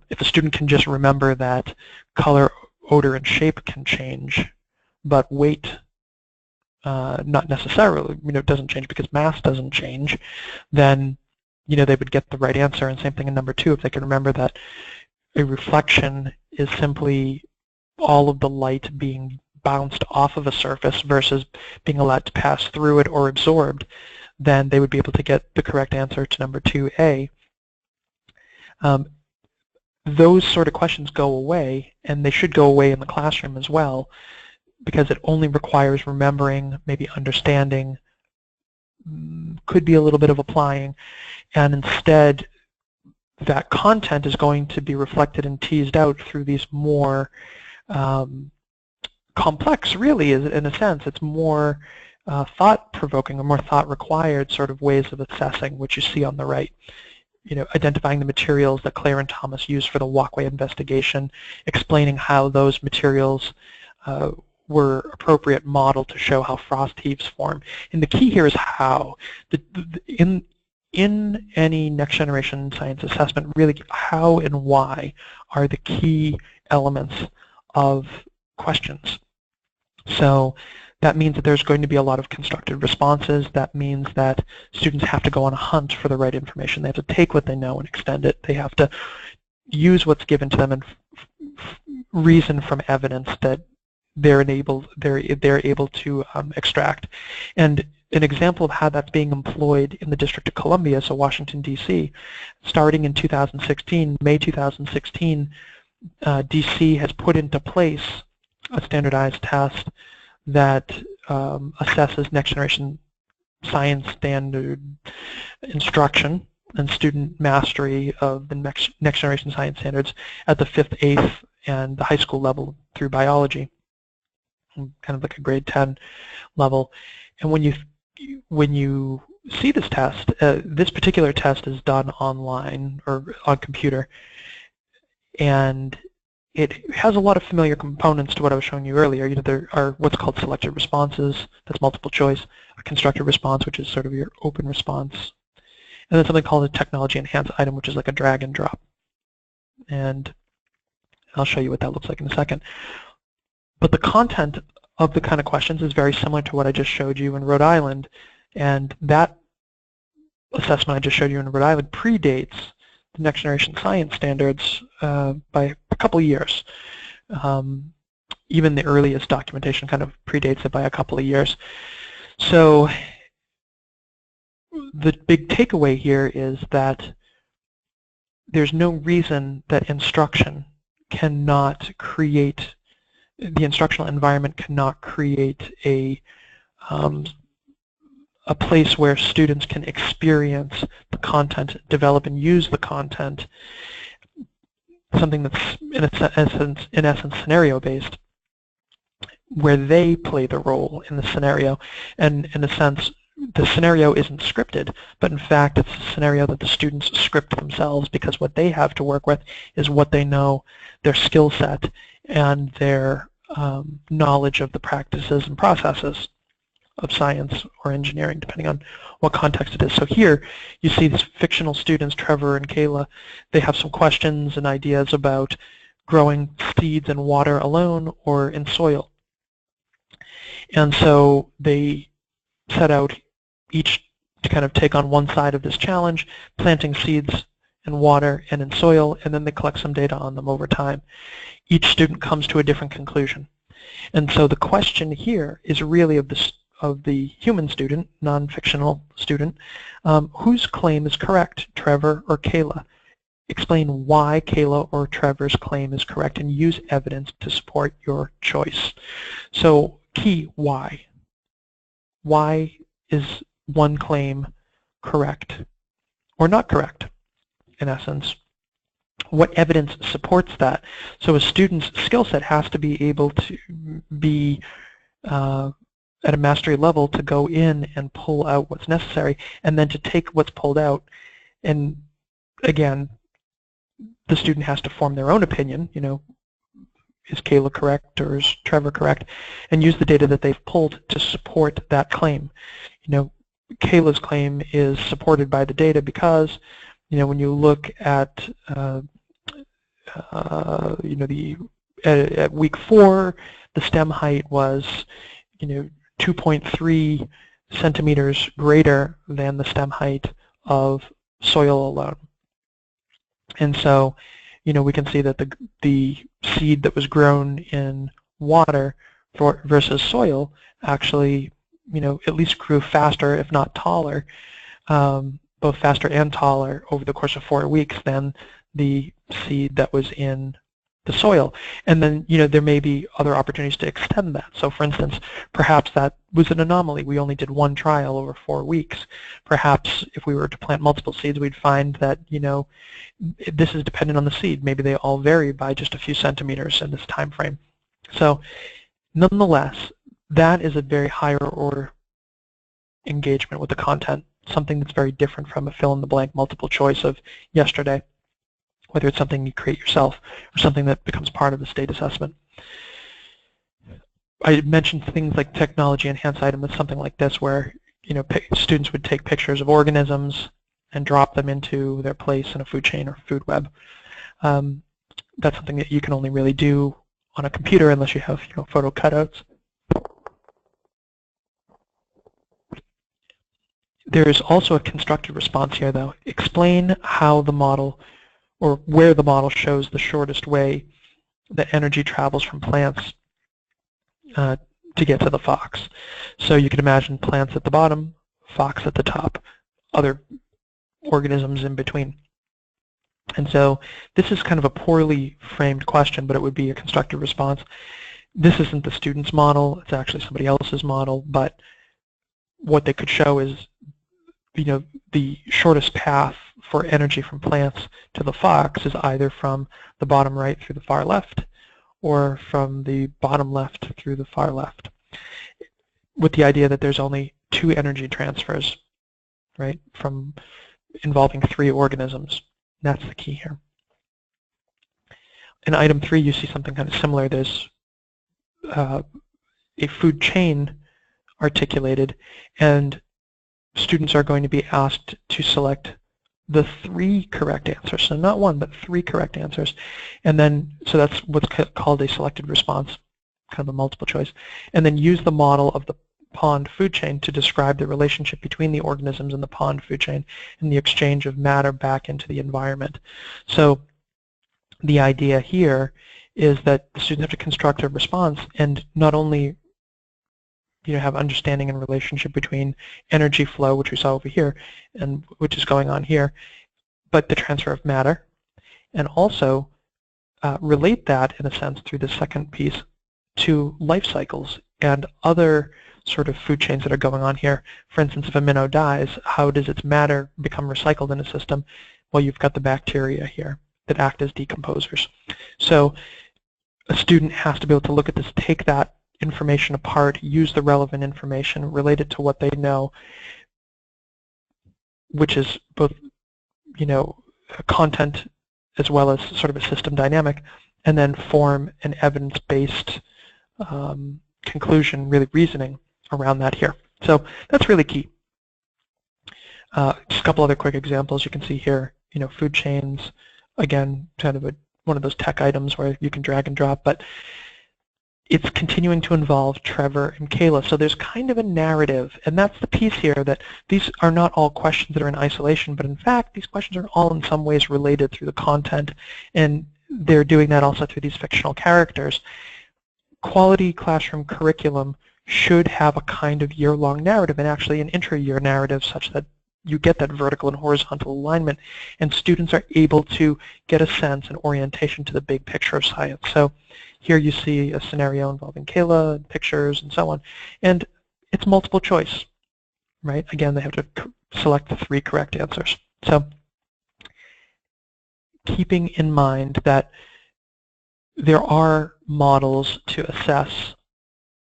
If a student can just remember that color, odor, and shape can change, but weight not necessarily, it doesn't change because mass doesn't change, then they would get the right answer. And same thing in number 2, if they can remember that a reflection is simply all of the light being bounced off of a surface versus being allowed to pass through it or absorbed, then they would be able to get the correct answer to number 2A. Those sort of questions go away, and they should go away in the classroom as well, because it only requires remembering, maybe understanding, could be a little bit of applying, and instead that content is going to be reflected and teased out through these more complex, really, in a sense. It's more thought-provoking or more thought-required sort of ways of assessing, which you see on the right. Identifying the materials that Claire and Thomas used for the walkway investigation, explaining how those materials were appropriate model to show how frost heaves form. And the key here is how. In any next generation science assessment, really how and why are the key elements of questions. So that means that there's going to be a lot of constructed responses. That means that students have to go on a hunt for the right information. They have to take what they know and extend it. They have to use what's given to them and reason from evidence that they're able to extract. And an example of how that's being employed in the District of Columbia, so Washington, D.C., starting in 2016, May 2016, D.C. has put into place a standardized test that assesses next generation science standard instruction and student mastery of the next generation science standards at the 5th, 8th, and the high school level through biology, kind of like a grade 10 level. And when you see this test, this particular test is done online or on computer, and it has a lot of familiar components to what I was showing you earlier. There are what's called selected responses, that's multiple choice, a constructed response, which is sort of your open response, and then something called a technology enhanced item, which is like a drag and drop. And I'll show you what that looks like in a second. But the content of the kind of questions is very similar to what I just showed you in Rhode Island, and that assessment I just showed you in Rhode Island predates the next generation science standards by a couple years. Even the earliest documentation kind of predates it by a couple of years. So the big takeaway here is that there's no reason that instruction cannot create, the instructional environment cannot create a place where students can experience the content, develop and use the content, something that's in essence scenario-based, where they play the role in the scenario. And in a sense, the scenario isn't scripted, but in fact it's a scenario that the students script themselves, because what they have to work with is what they know, their skill set, and their knowledge of the practices and processes of science or engineering, depending on what context it is. So here you see these fictional students, Trevor and Kayla. They have some questions and ideas about growing seeds in water alone or in soil. And so they set out each to kind of take on one side of this challenge, planting seeds in water and in soil, and then they collect some data on them over time. Each student comes to a different conclusion. And so the question here is really of the human student, non-fictional student, whose claim is correct, Trevor or Kayla? Explain why Kayla or Trevor's claim is correct and use evidence to support your choice. So key, why? Why is one claim correct or not correct, in essence? What evidence supports that? So a student's skill set has to be able to be at a mastery level to go in and pull out what's necessary, and then to take what's pulled out, and again, the student has to form their own opinion, is Kayla correct or is Trevor correct, and use the data that they've pulled to support that claim. Kayla's claim is supported by the data because, when you look at, at week 4, the stem height was, 2.3 centimeters greater than the stem height of soil alone. And so, we can see that the seed that was grown in water versus soil actually, at least grew faster, if not taller, both faster and taller over the course of 4 weeks than the seed that was in the soil. And then, there may be other opportunities to extend that. So for instance, perhaps that was an anomaly. We only did one trial over 4 weeks. Perhaps if we were to plant multiple seeds, we'd find that, this is dependent on the seed. Maybe they all vary by just a few centimeters in this time frame. So nonetheless, that is a very higher order engagement with the content, something that's very different from a fill-in-the-blank multiple choice of yesterday, whether it's something you create yourself or something that becomes part of the state assessment. I mentioned things like technology-enhanced item with something like this where students would take pictures of organisms and drop them into their place in a food chain or food web. That's something that you can only really do on a computer unless you have photo cutouts. There's also a constructed response here, though. Explain how the model or where the model shows the shortest way that energy travels from plants to get to the fox. So you can imagine plants at the bottom, fox at the top, other organisms in between. And so this is kind of a poorly framed question, but it would be a constructive response. This isn't the student's model, it's actually somebody else's model, but what they could show is the shortest path for energy from plants to the fox is either from the bottom right through the far left or from the bottom left through the far left, with the idea that there's only 2 energy transfers, right, from involving 3 organisms. That's the key here. In item 3, you see something kind of similar. There's a food chain articulated, and students are going to be asked to select the 3 correct answers. So not 1, but 3 correct answers. And then, so that's what's called a selected response, kind of a multiple choice. And then use the model of the pond food chain to describe the relationship between the organisms in the pond food chain and the exchange of matter back into the environment. So the idea here is that the students have to construct a response and not only have understanding and relationship between energy flow, which we saw over here, and which is going on here, but the transfer of matter, and also relate that, in a sense, through the second piece to life cycles and other sort of food chains that are going on here. For instance, if a minnow dies, how does its matter become recycled in a system? Well, you've got the bacteria here that act as decomposers. So a student has to be able to look at this, take that information apart, use the relevant information, relate it to what they know, which is both, content as well as sort of a system dynamic, and then form an evidence-based conclusion, really reasoning around that here. So that's really key. Just a couple other quick examples you can see here. Food chains, again, kind of one of those tech items where you can drag and drop, but it's continuing to involve Trevor and Kayla. So there's kind of a narrative, and that's the piece here, that these are not all questions that are in isolation, but in fact these questions are all in some ways related through the content, and they're doing that also through these fictional characters. Quality classroom curriculum should have a kind of year-long narrative, and actually an intra-year narrative, such that you get that vertical and horizontal alignment, and students are able to get a sense and orientation to the big picture of science. So here you see a scenario involving Kayla, and pictures, and so on. And it's multiple choice, right? Again, they have to select the 3 correct answers. So keeping in mind that there are models to assess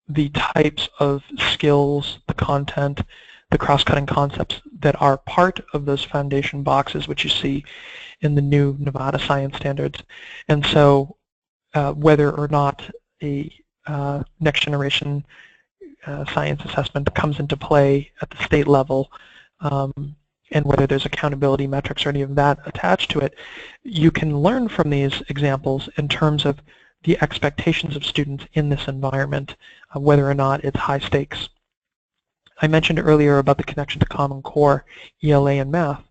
the types of skills, the content, the cross-cutting concepts that are part of those foundation boxes which you see in the new Nevada science standards. And so whether or not a next generation science assessment comes into play at the state level, and whether there's accountability metrics or any of that attached to it, you can learn from these examples in terms of the expectations of students in this environment, whether or not it's high stakes. I mentioned earlier about the connection to Common Core, ELA, and math.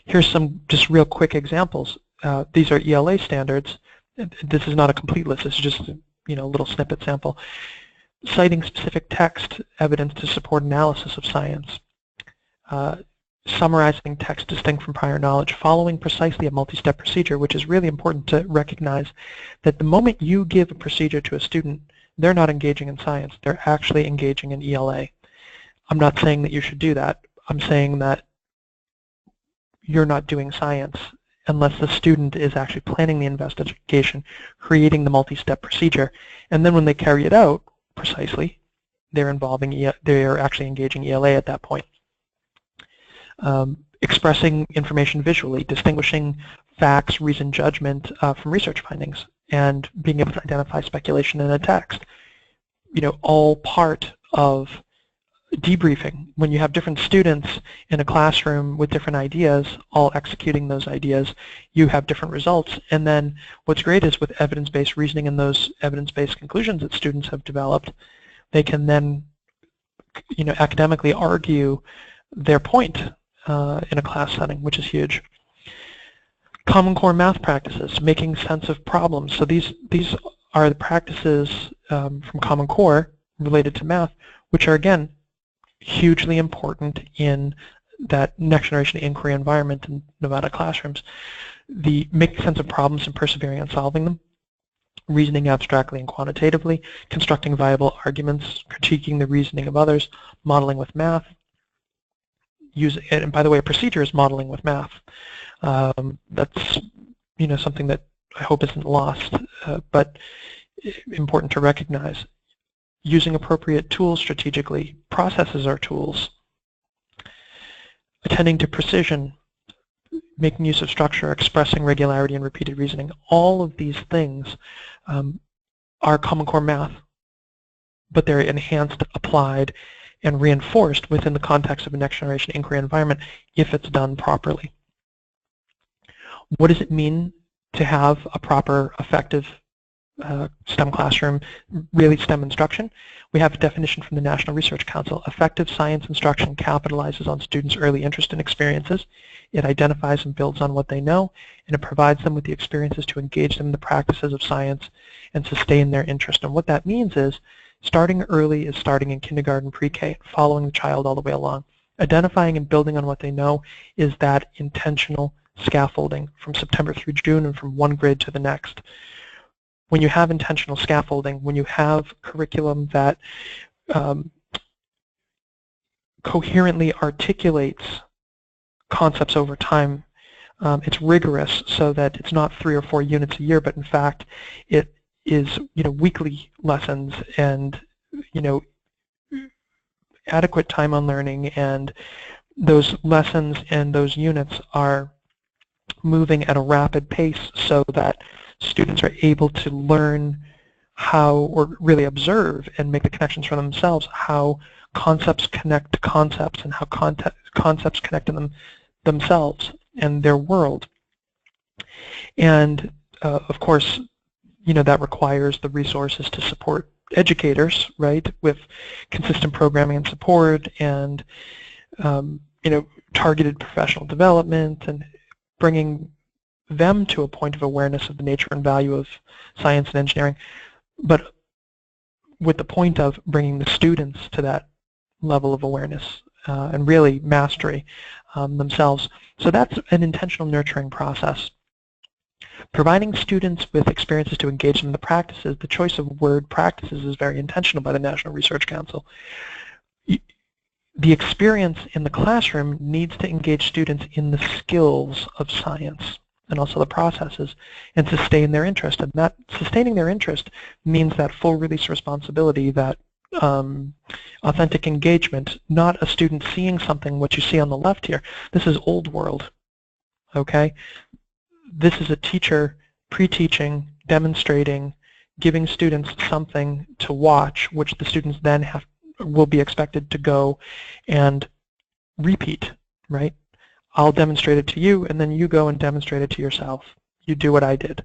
Here's some just real quick examples. These are ELA standards. This is not a complete list. This is just a little snippet sample. Citing specific text evidence to support analysis of science. Summarizing text distinct from prior knowledge, following precisely a multi-step procedure, which is really important to recognize that the moment you give a procedure to a student, they're not engaging in science. They're actually engaging in ELA. I'm not saying that you should do that. I'm saying that you're not doing science unless the student is actually planning the investigation, creating the multi-step procedure, and then when they carry it out precisely, they're actually engaging ELA at that point. Expressing information visually, distinguishing facts, reasoned judgment from research findings, and being able to identify speculation in a text. All part of debriefing. When you have different students in a classroom with different ideas, all executing those ideas, you have different results. And then what's great is with evidence-based reasoning and those evidence-based conclusions that students have developed, they can then academically argue their point in a class setting, which is huge. Common Core math practices, making sense of problems. So these are the practices from Common Core related to math, which are, again, hugely important in that next generation inquiry environment in Nevada classrooms. The making sense of problems and persevering on solving them, reasoning abstractly and quantitatively, constructing viable arguments, critiquing the reasoning of others, modeling with math. And by the way, a procedure is modeling with math. That's something that I hope isn't lost, but important to recognize. Using appropriate tools strategically. Processes are tools. Attending to precision, making use of structure, expressing regularity and repeated reasoning. All of these things are Common Core math, but they're enhanced, applied, and reinforced within the context of a next generation inquiry environment if it's done properly. What does it mean to have a proper, effective STEM classroom, really STEM instruction? We have a definition from the National Research Council. Effective science instruction capitalizes on students' early interest and experiences. It identifies and builds on what they know, and it provides them with the experiences to engage them in the practices of science and sustain their interest. And what that means is starting early is starting in kindergarten, pre-K, following the child all the way along. Identifying and building on what they know is that intentional scaffolding from September through June and from one grade to the next. When you have intentional scaffolding, when you have curriculum that coherently articulates concepts over time, it's rigorous so that it's not 3 or 4 units a year, but in fact it is weekly lessons and adequate time on learning, and those lessons and those units are moving at a rapid pace so that students are able to learn how, or really observe and make the connections for themselves, how concepts connect to concepts and how concepts connect to themselves and their world. And of course, that requires the resources to support educators, right, with consistent programming and support and targeted professional development and bringing them to a point of awareness of the nature and value of science and engineering, but with the point of bringing the students to that level of awareness and really mastery themselves. So that's an intentional nurturing process. Providing students with experiences to engage in the practices, the choice of word practices is very intentional by the National Research Council. The experience in the classroom needs to engage students in the skills of science and also the processes and sustain their interest. And that sustaining their interest means that full release responsibility, that authentic engagement, not a student seeing something, what you see on the left here. This is old world, okay? This is a teacher pre-teaching, demonstrating, giving students something to watch, which the students then will be expected to go and repeat, right? I'll demonstrate it to you, and then you go and demonstrate it to yourself. You do what I did.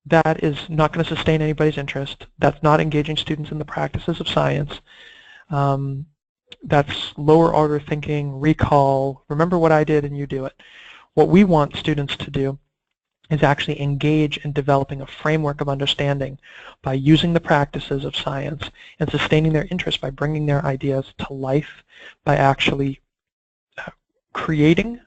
That is not going to sustain anybody's interest. That's not engaging students in the practices of science. That's lower order thinking, recall, remember what I did and you do it. What we want students to do is actually engage in developing a framework of understanding by using the practices of science and sustaining their interest by bringing their ideas to life, by actually creating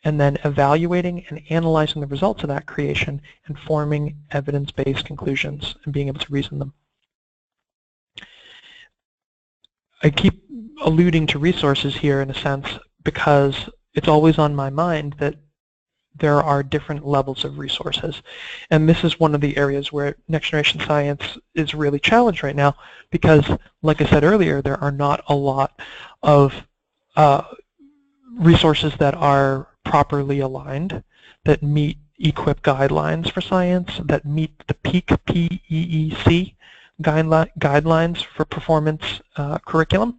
and then evaluating and analyzing the results of that creation and forming evidence-based conclusions and being able to reason them. I keep alluding to resources here in a sense because it's always on my mind that there are different levels of resources. And this is one of the areas where next generation science is really challenged right now because, like I said earlier, there are not a lot of resources that are properly aligned, that meet EQUIP guidelines for science, that meet the PEEC guidelines for performance curriculum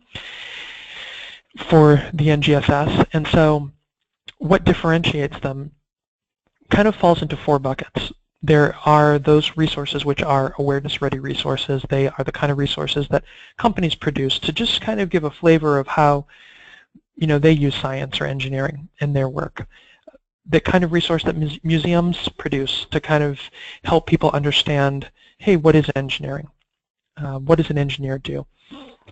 for the NGSS. And so what differentiates them kind of falls into 4 buckets. There are those resources which are awareness-ready resources. They are the kind of resources that companies produce to just kind of give a flavor of how they use science or engineering in their work. The kind of resource that museums produce to kind of help people understand, hey, what is engineering? What does an engineer do?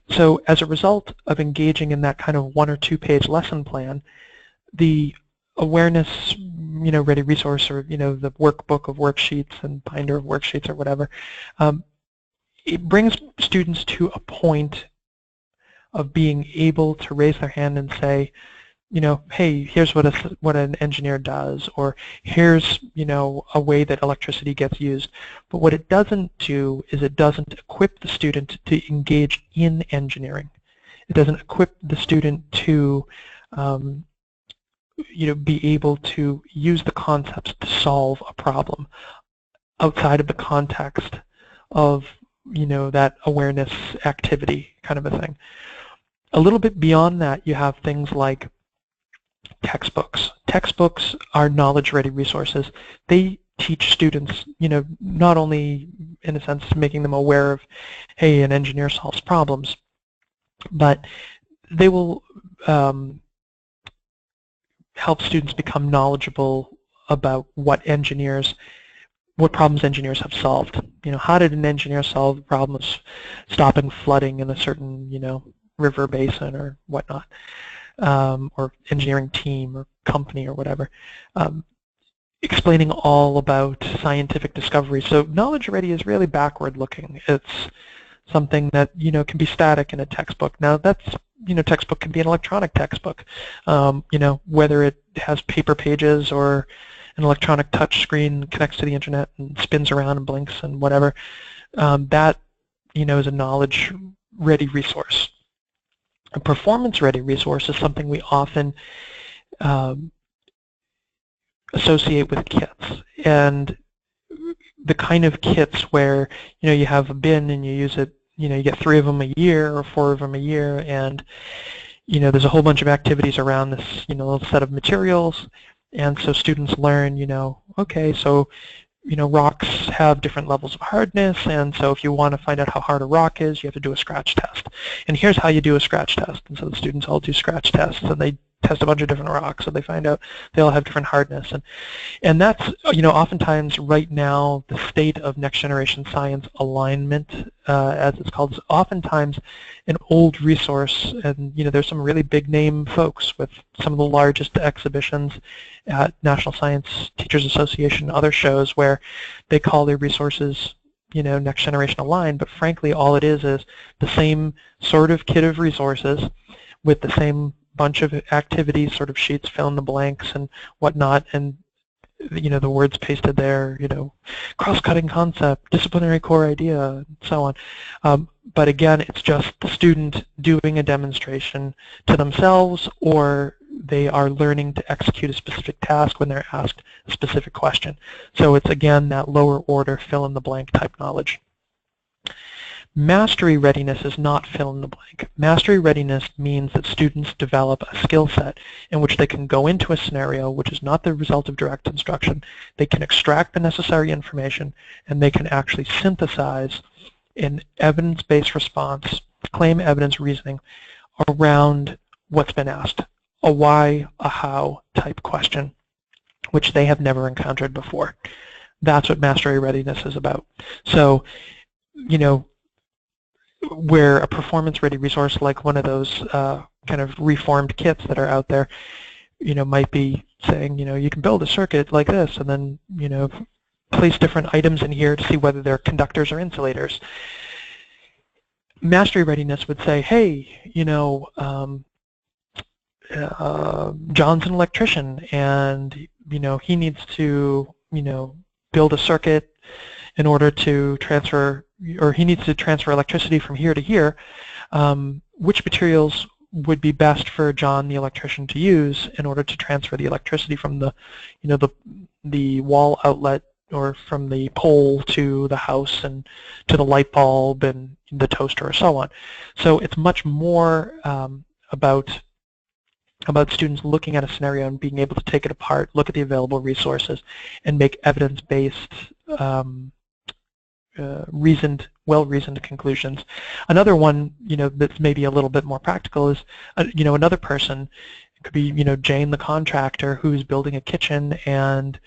So as a result of engaging in that kind of 1 or 2 page lesson plan, the awareness ready resource, or the workbook of worksheets and binder of worksheets or whatever, it brings students to a point of being able to raise their hand and say, hey, here's what an engineer does, or here's a way that electricity gets used. But what it doesn't do is it doesn't equip the student to engage in engineering. It doesn't equip the student to be able to use the concepts to solve a problem outside of the context of that awareness activity kind of a thing. A little bit beyond that, you have things like textbooks. Textbooks are knowledge-ready resources. They teach students, not only in a sense making them aware of, hey, an engineer solves problems, but they will help students become knowledgeable about what problems engineers have solved. How did an engineer solve the problem of stopping flooding in a certain, river basin or whatnot, or engineering team or company or whatever, explaining all about scientific discovery. So knowledge ready is really backward looking. It's something that can be static in a textbook. Now that's textbook can be an electronic textbook, whether it has paper pages or an electronic touch screen, connects to the internet and spins around and blinks and whatever. That is a knowledge ready resource. A performance-ready resource is something we often associate with kits, and the kind of kits where you have a bin and you use it, you get 3 of them a year or 4 of them a year, and there's a whole bunch of activities around this little set of materials, and so students learn, okay, so rocks have different levels of hardness, and so if you want to find out how hard a rock is, you have to do a scratch test. And here's how you do a scratch test. And so the students all do scratch tests, and they test a bunch of different rocks, and they find out they all have different hardness. And that's, oftentimes right now, the state of next generation science alignment, as it's called, is oftentimes an old resource. And, there's some really big name folks with some of the largest exhibitions at National Science Teachers Association, other shows where they call their resources, next generation aligned, but frankly all it is the same sort of kit of resources with the same bunch of activities, sort of sheets, fill in the blanks and whatnot, and the words pasted there, cross-cutting concept, disciplinary core idea, and so on. But again, it's just the student doing a demonstration to themselves, or they are learning to execute a specific task when they're asked a specific question. So it's, again, that lower order fill-in-the-blank type knowledge. Mastery readiness is not fill-in-the-blank. Mastery readiness means that students develop a skill set in which they can go into a scenario which is not the result of direct instruction. They can extract the necessary information, and they can actually synthesize an evidence-based response, claim evidence reasoning around what's been asked, a why, a how type question, which they have never encountered before. That's what mastery readiness is about. So, where a performance-ready resource like one of those kind of reformed kits that are out there, might be saying, you can build a circuit like this and then, place different items in here to see whether they're conductors or insulators. Mastery readiness would say, hey, John's an electrician, and he needs to build a circuit in order to transfer, or he needs to transfer electricity from here to here. Which materials would be best for John the electrician to use in order to transfer the electricity from the the wall outlet, or from the pole to the house and to the light bulb and the toaster, or so on. So it's much more about students looking at a scenario and being able to take it apart, look at the available resources, and make evidence-based, well-reasoned conclusions. Another one, that's maybe a little bit more practical is, another person. It could be, Jane the contractor who's building a kitchen, and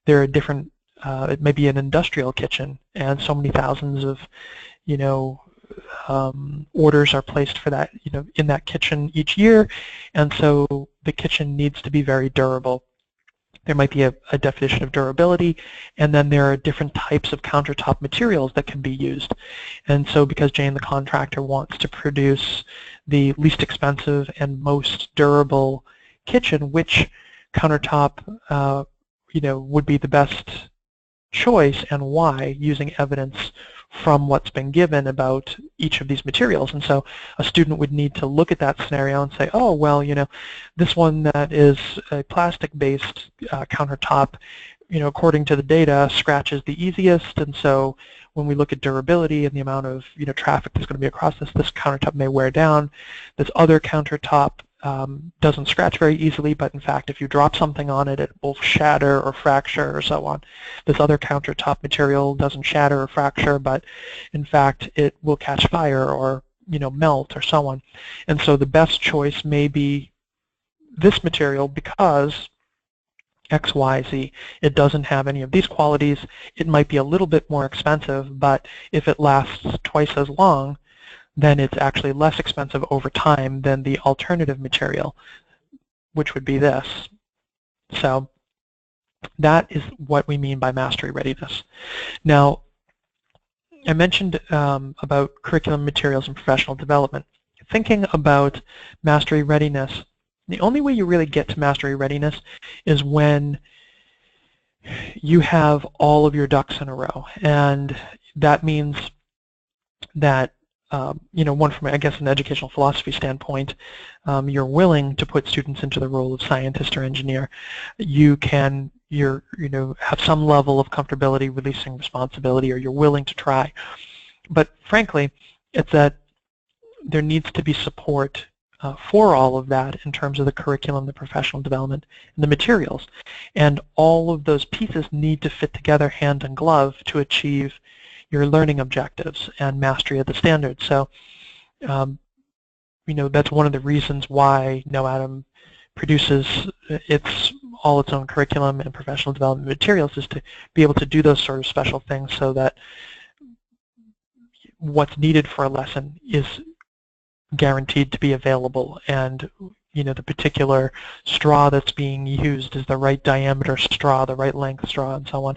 there are different. It may be an industrial kitchen, and so many thousands of, orders are placed for that, in that kitchen each year, and so the kitchen needs to be very durable. There might be a definition of durability, and then there are different types of countertop materials that can be used. And so because Jane the contractor wants to produce the least expensive and most durable kitchen, which countertop would be the best choice and why, using evidence from what's been given about each of these materials. And so a student would need to look at that scenario and say, oh, well, this one that is a plastic-based countertop, according to the data, scratches the easiest, and so when we look at durability and the amount of traffic that's going to be across this countertop may wear down. This other countertop doesn't scratch very easily, but in fact if you drop something on it, it will shatter or fracture or so on. This other countertop material doesn't shatter or fracture, but in fact it will catch fire or melt or so on. And so the best choice may be this material because X, Y, Z. It doesn't have any of these qualities. It might be a little bit more expensive, but if it lasts twice as long, then it's actually less expensive over time than the alternative material, which would be this. So that is what we mean by mastery readiness. Now, I mentioned about curriculum materials and professional development. Thinking about mastery readiness, the only way you really get to mastery readiness is when you have all of your ducks in a row. And that means that one from, I guess, an educational philosophy standpoint, you're willing to put students into the role of scientist or engineer. You can, have some level of comfortability releasing responsibility, or you're willing to try. But frankly, it's that there needs to be support for all of that in terms of the curriculum, the professional development, and the materials. And all of those pieces need to fit together hand in glove to achieve your learning objectives and mastery of the standards. So, that's one of the reasons why KnowAtom produces all its own curriculum and professional development materials, is to be able to do those sort of special things so that what's needed for a lesson is guaranteed to be available, and the particular straw that's being used is the right diameter straw, the right length straw, and so on.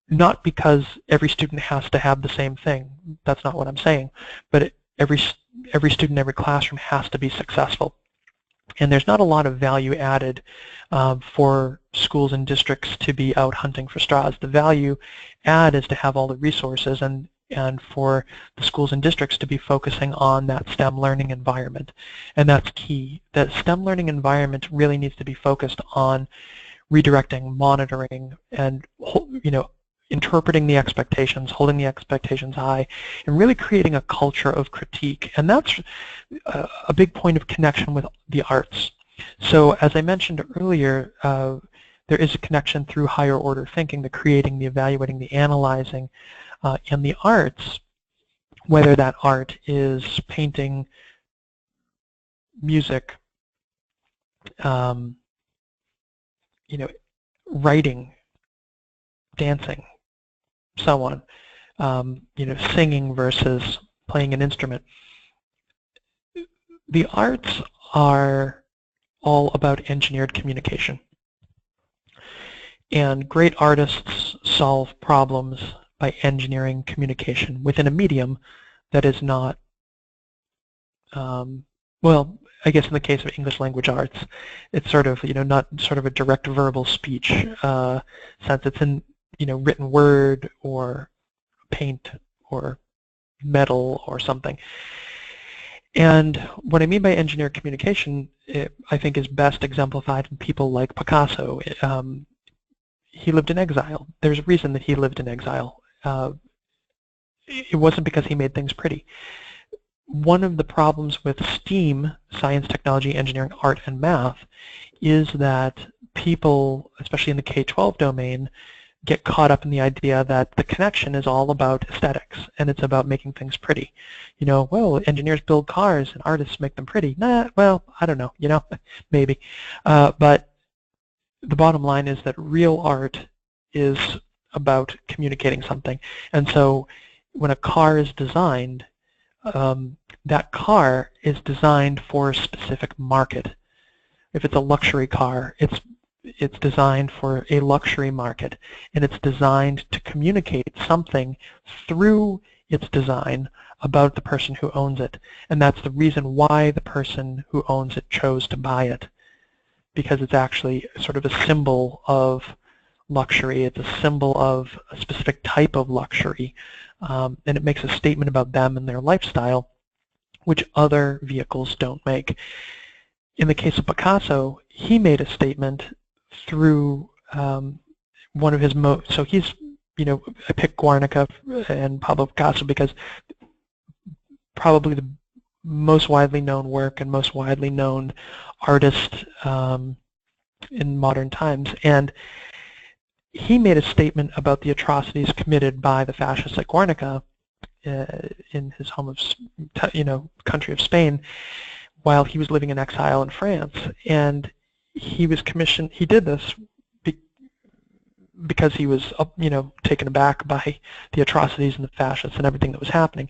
Not because every student has to have the same thing. That's not what I'm saying. But every student, every classroom has to be successful. And there's not a lot of value added for schools and districts to be out hunting for straws. The value add is to have all the resources and for the schools and districts to be focusing on that STEM learning environment. And that's key. That STEM learning environment really needs to be focused on redirecting, monitoring, and interpreting the expectations, holding the expectations high, and really creating a culture of critique. And that's a big point of connection with the arts. So as I mentioned earlier, there is a connection through higher order thinking, the creating, the evaluating, the analyzing in the arts, whether that art is painting, music, writing, dancing, so on, singing versus playing an instrument. The arts are all about engineered communication. And great artists solve problems by engineering communication within a medium that is not, well, I guess in the case of English language arts, it's sort of, not sort of a direct verbal speech sense. It's in, written word or paint or metal or something. And what I mean by engineered communication, I think, is best exemplified in people like Picasso. He lived in exile. There's a reason that he lived in exile. It wasn't because he made things pretty. One of the problems with STEAM, science, technology, engineering, art, and math, is that people, especially in the K-12 domain, get caught up in the idea that the connection is all about aesthetics, and it's about making things pretty. Well, engineers build cars and artists make them pretty. Nah, well, I don't know, maybe. But the bottom line is that real art is about communicating something. And so when a car is designed, that car is designed for a specific market. If it's a luxury car, it's designed for a luxury market, and it's designed to communicate something through its design about the person who owns it. And that's the reason why the person who owns it chose to buy it, because it's actually sort of a symbol of luxury. It's a symbol of a specific type of luxury, and it makes a statement about them and their lifestyle, which other vehicles don't make. In the case of Picasso, he made a statement through one of his so he's, I picked Guernica and Pablo Picasso because probably the most widely known work and most widely known artist in modern times. And he made a statement about the atrocities committed by the fascists at Guernica in his home of, country of Spain, while he was living in exile in France. And he was commissioned, he did this because he was, taken aback by the atrocities and the fascists and everything that was happening,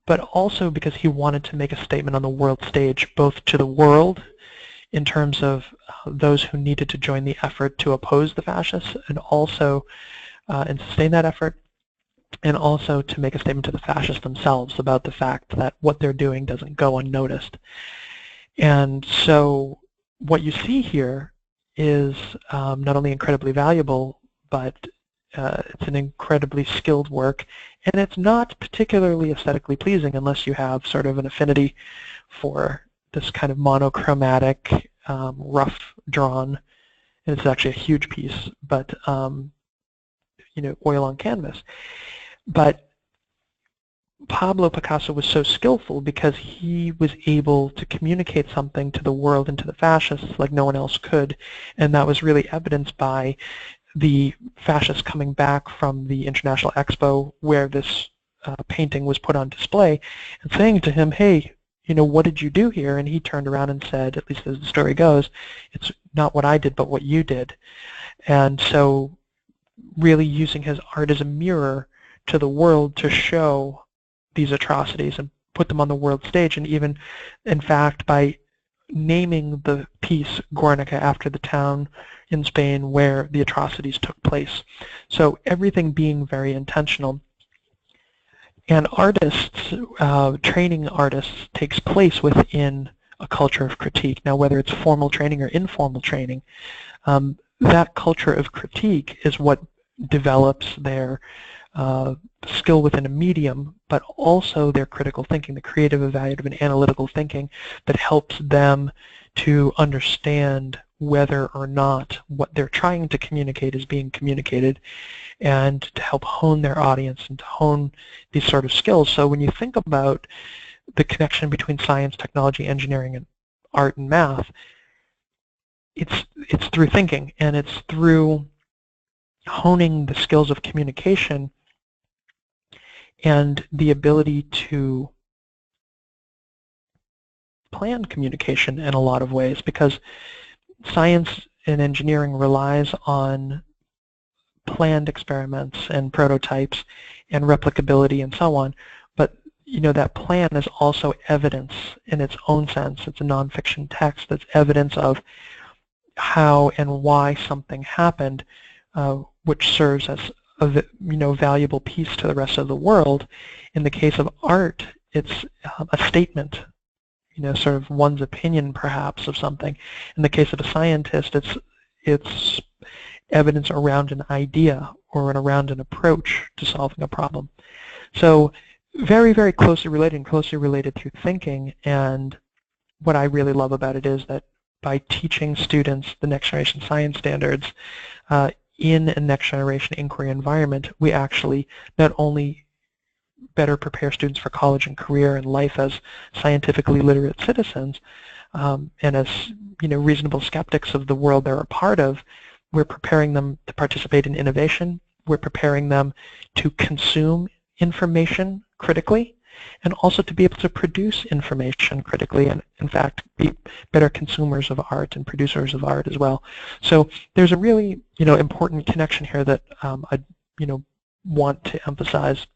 but also because he wanted to make a statement on the world stage, both to the world in terms of those who needed to join the effort to oppose the fascists, and also and sustain that effort, and also to make a statement to the fascists themselves about the fact that what they're doing doesn't go unnoticed. And so what you see here is not only incredibly valuable, but it's an incredibly skilled work, and it's not particularly aesthetically pleasing unless you have sort of an affinity for this kind of monochromatic, rough drawn, and it's actually a huge piece, but oil on canvas. But Pablo Picasso was so skillful because he was able to communicate something to the world and to the fascists like no one else could, and that was really evidenced by the fascists coming back from the International Expo where this painting was put on display and saying to him, hey, you know, what did you do here? And he turned around and said, at least as the story goes, it's not what I did but what you did. And so really using his art as a mirror to the world to show these atrocities and put them on the world stage, and even, in fact, by naming the piece Guernica after the town in Spain where the atrocities took place. So everything being very intentional. And artists, training artists, takes place within a culture of critique. Now, whether it's formal training or informal training, that culture of critique is what develops their skill within a medium, but also their critical thinking, the creative, evaluative, and analytical thinking that helps them to understand whether or not what they're trying to communicate is being communicated, and to help hone their audience and to hone these sort of skills. So when you think about the connection between science, technology, engineering, and art and math, it's through thinking, and it's through honing the skills of communication and the ability to plan communication in a lot of ways, because science and engineering relies on planned experiments and prototypes and replicability and so on, but you know, that plan is also evidence in its own sense. It's a nonfiction text that's evidence of how and why something happened, which serves as a valuable piece to the rest of the world. In the case of art, it's a statement, sort of one's opinion perhaps of something. In the case of a scientist, it's evidence around an idea or around an approach to solving a problem. So very, very closely related, and closely related through thinking. And what I really love about it is that by teaching students the next generation science standards in a next generation inquiry environment, we actually not only better prepare students for college and career and life as scientifically literate citizens, and as reasonable skeptics of the world they're a part of, we're preparing them to participate in innovation, we're preparing them to consume information critically, and also to be able to produce information critically, and in fact be better consumers of art and producers of art as well. So there's a really important connection here that I want to emphasize.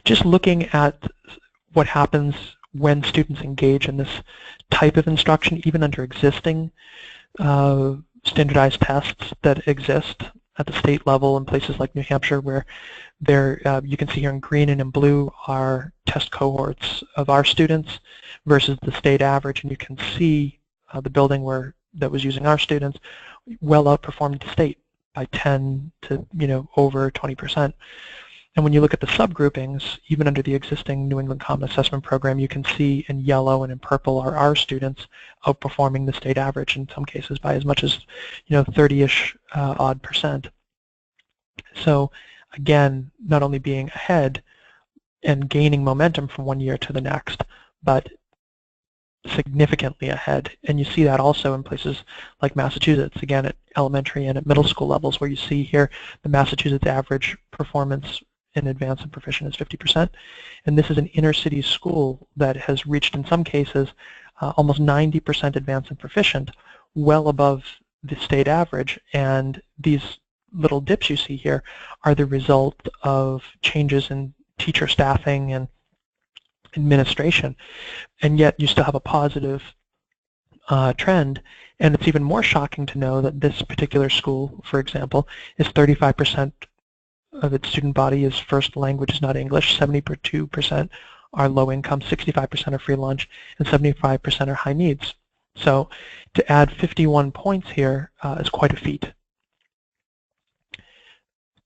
Just looking at what happens when students engage in this type of instruction, even under existing standardized tests that exist at the state level in places like New Hampshire, where you can see here in green and in blue are test cohorts of our students versus the state average, and you can see the building that was using our students well outperformed the state by 10 to over 20%. And when you look at the subgroupings, even under the existing New England Common Assessment Program, you can see in yellow and in purple are our students outperforming the state average in some cases by as much as 30-ish odd percent. So again, not only being ahead and gaining momentum from one year to the next, but significantly ahead. And you see that also in places like Massachusetts, again at elementary and at middle school levels, where you see here the Massachusetts average performance in advanced and proficient is 50%. And this is an inner city school that has reached, in some cases, almost 90% advanced and proficient, well above the state average. And these little dips you see here are the result of changes in teacher staffing and administration. And yet you still have a positive trend. And it's even more shocking to know that this particular school, for example, is 35% of its student body is first language is not English, 72% are low income, 65% are free lunch, and 75% are high needs. So to add 51 points here is quite a feat.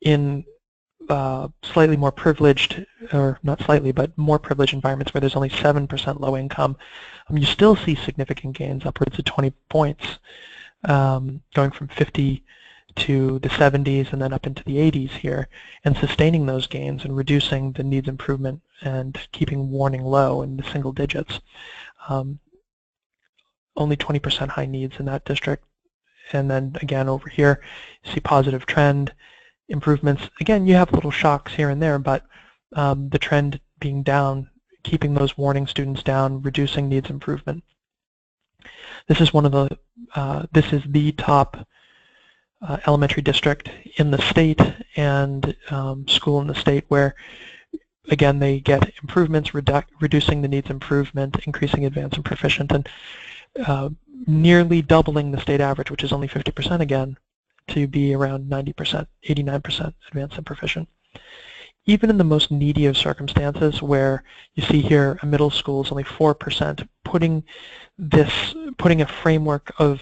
In slightly more privileged, or not slightly, but more privileged environments where there's only 7% low income, you still see significant gains, upwards of 20 points, going from 50 to the 70s and then up into the 80s here, and sustaining those gains and reducing the needs improvement and keeping warning low in the single digits. Only 20% high needs in that district. And then again over here, you see positive trend, improvements. Again, you have little shocks here and there, but the trend being down, keeping those warning students down, reducing needs improvement. This is one of the, this is the top elementary district in the state and school in the state where, again, they get improvements, reducing the needs improvement, increasing advanced and proficient, and nearly doubling the state average, which is only 50% again, to be around 90%, 89% advanced and proficient. Even in the most needy of circumstances, where you see here a middle school is only 4%, putting a framework of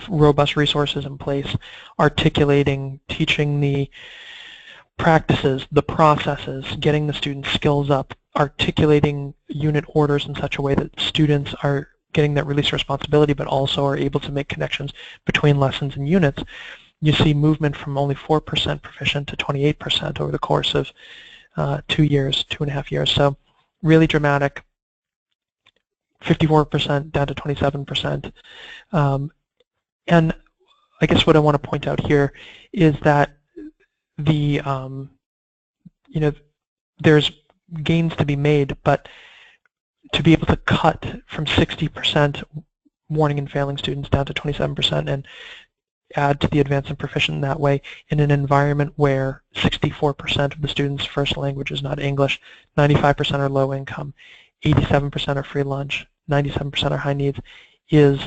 robust resources in place, articulating, teaching the practices, the processes, getting the students' skills up, articulating unit orders in such a way that students are getting that release responsibility but also are able to make connections between lessons and units. You see movement from only 4% proficient to 28% over the course of 2 years, 2.5 years. So really dramatic, 54% down to 27%. And I guess what I want to point out here is that the there's gains to be made, but to be able to cut from 60% warning and failing students down to 27% and add to the advanced and proficient in that way in an environment where 64% of the students' first language is not English, 95% are low income, 87% are free lunch, 97% are high needs, is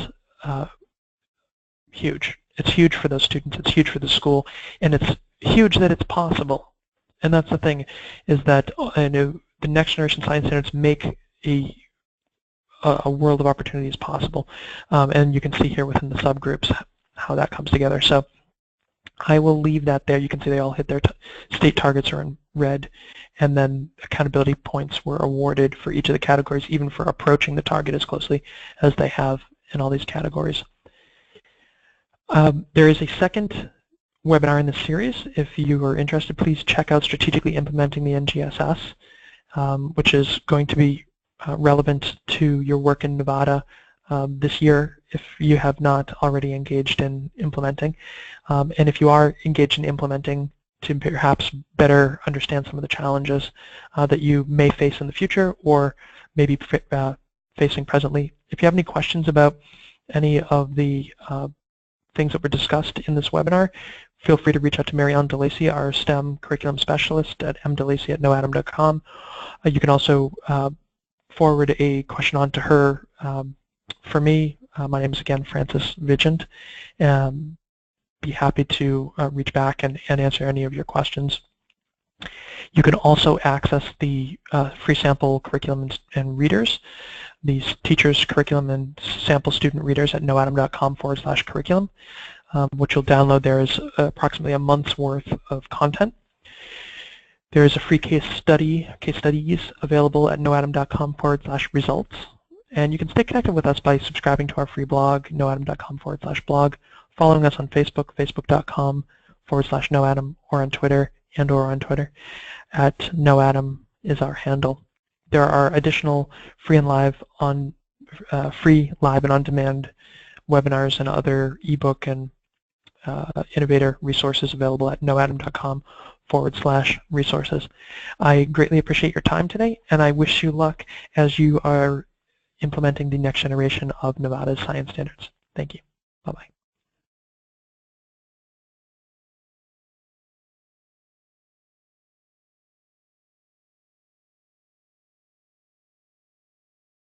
huge. It's huge for those students, it's huge for the school, and it's huge that it's possible. And that's the thing, is that the next generation science standards make a world of opportunities possible. And you can see here within the subgroups how that comes together. So I will leave that there. You can see they all hit their state targets are in red, and then accountability points were awarded for each of the categories, even for approaching the target as closely as they have in all these categories. There is a second webinar in this series. If you are interested, please check out Strategically Implementing the NGSS, which is going to be relevant to your work in Nevada this year if you have not already engaged in implementing. And if you are engaged in implementing, to perhaps better understand some of the challenges that you may face in the future or maybe facing presently. If you have any questions about any of the things that were discussed in this webinar, feel free to reach out to Marianne DeLacy, our STEM curriculum specialist at mdelacy@KnowAtom.com. You can also forward a question on to her. For me, my name is again Francis Vigent. Be happy to reach back and answer any of your questions. You can also access the free sample curriculum and readers, these teachers curriculum and sample student readers at KnowAtom.com/curriculum. What you'll download there is approximately a month's worth of content. There is a free case studies available at KnowAtom.com/results. And you can stay connected with us by subscribing to our free blog, KnowAtom.com/blog, following us on Facebook, Facebook.com/KnowAtom, or on Twitter, at KnowAtom is our handle. There are additional free live and on-demand webinars and other ebook and innovator resources available at KnowAtom.com/resources. I greatly appreciate your time today, and I wish you luck as you are implementing the next generation of Nevada's science standards. Thank you. Bye-bye.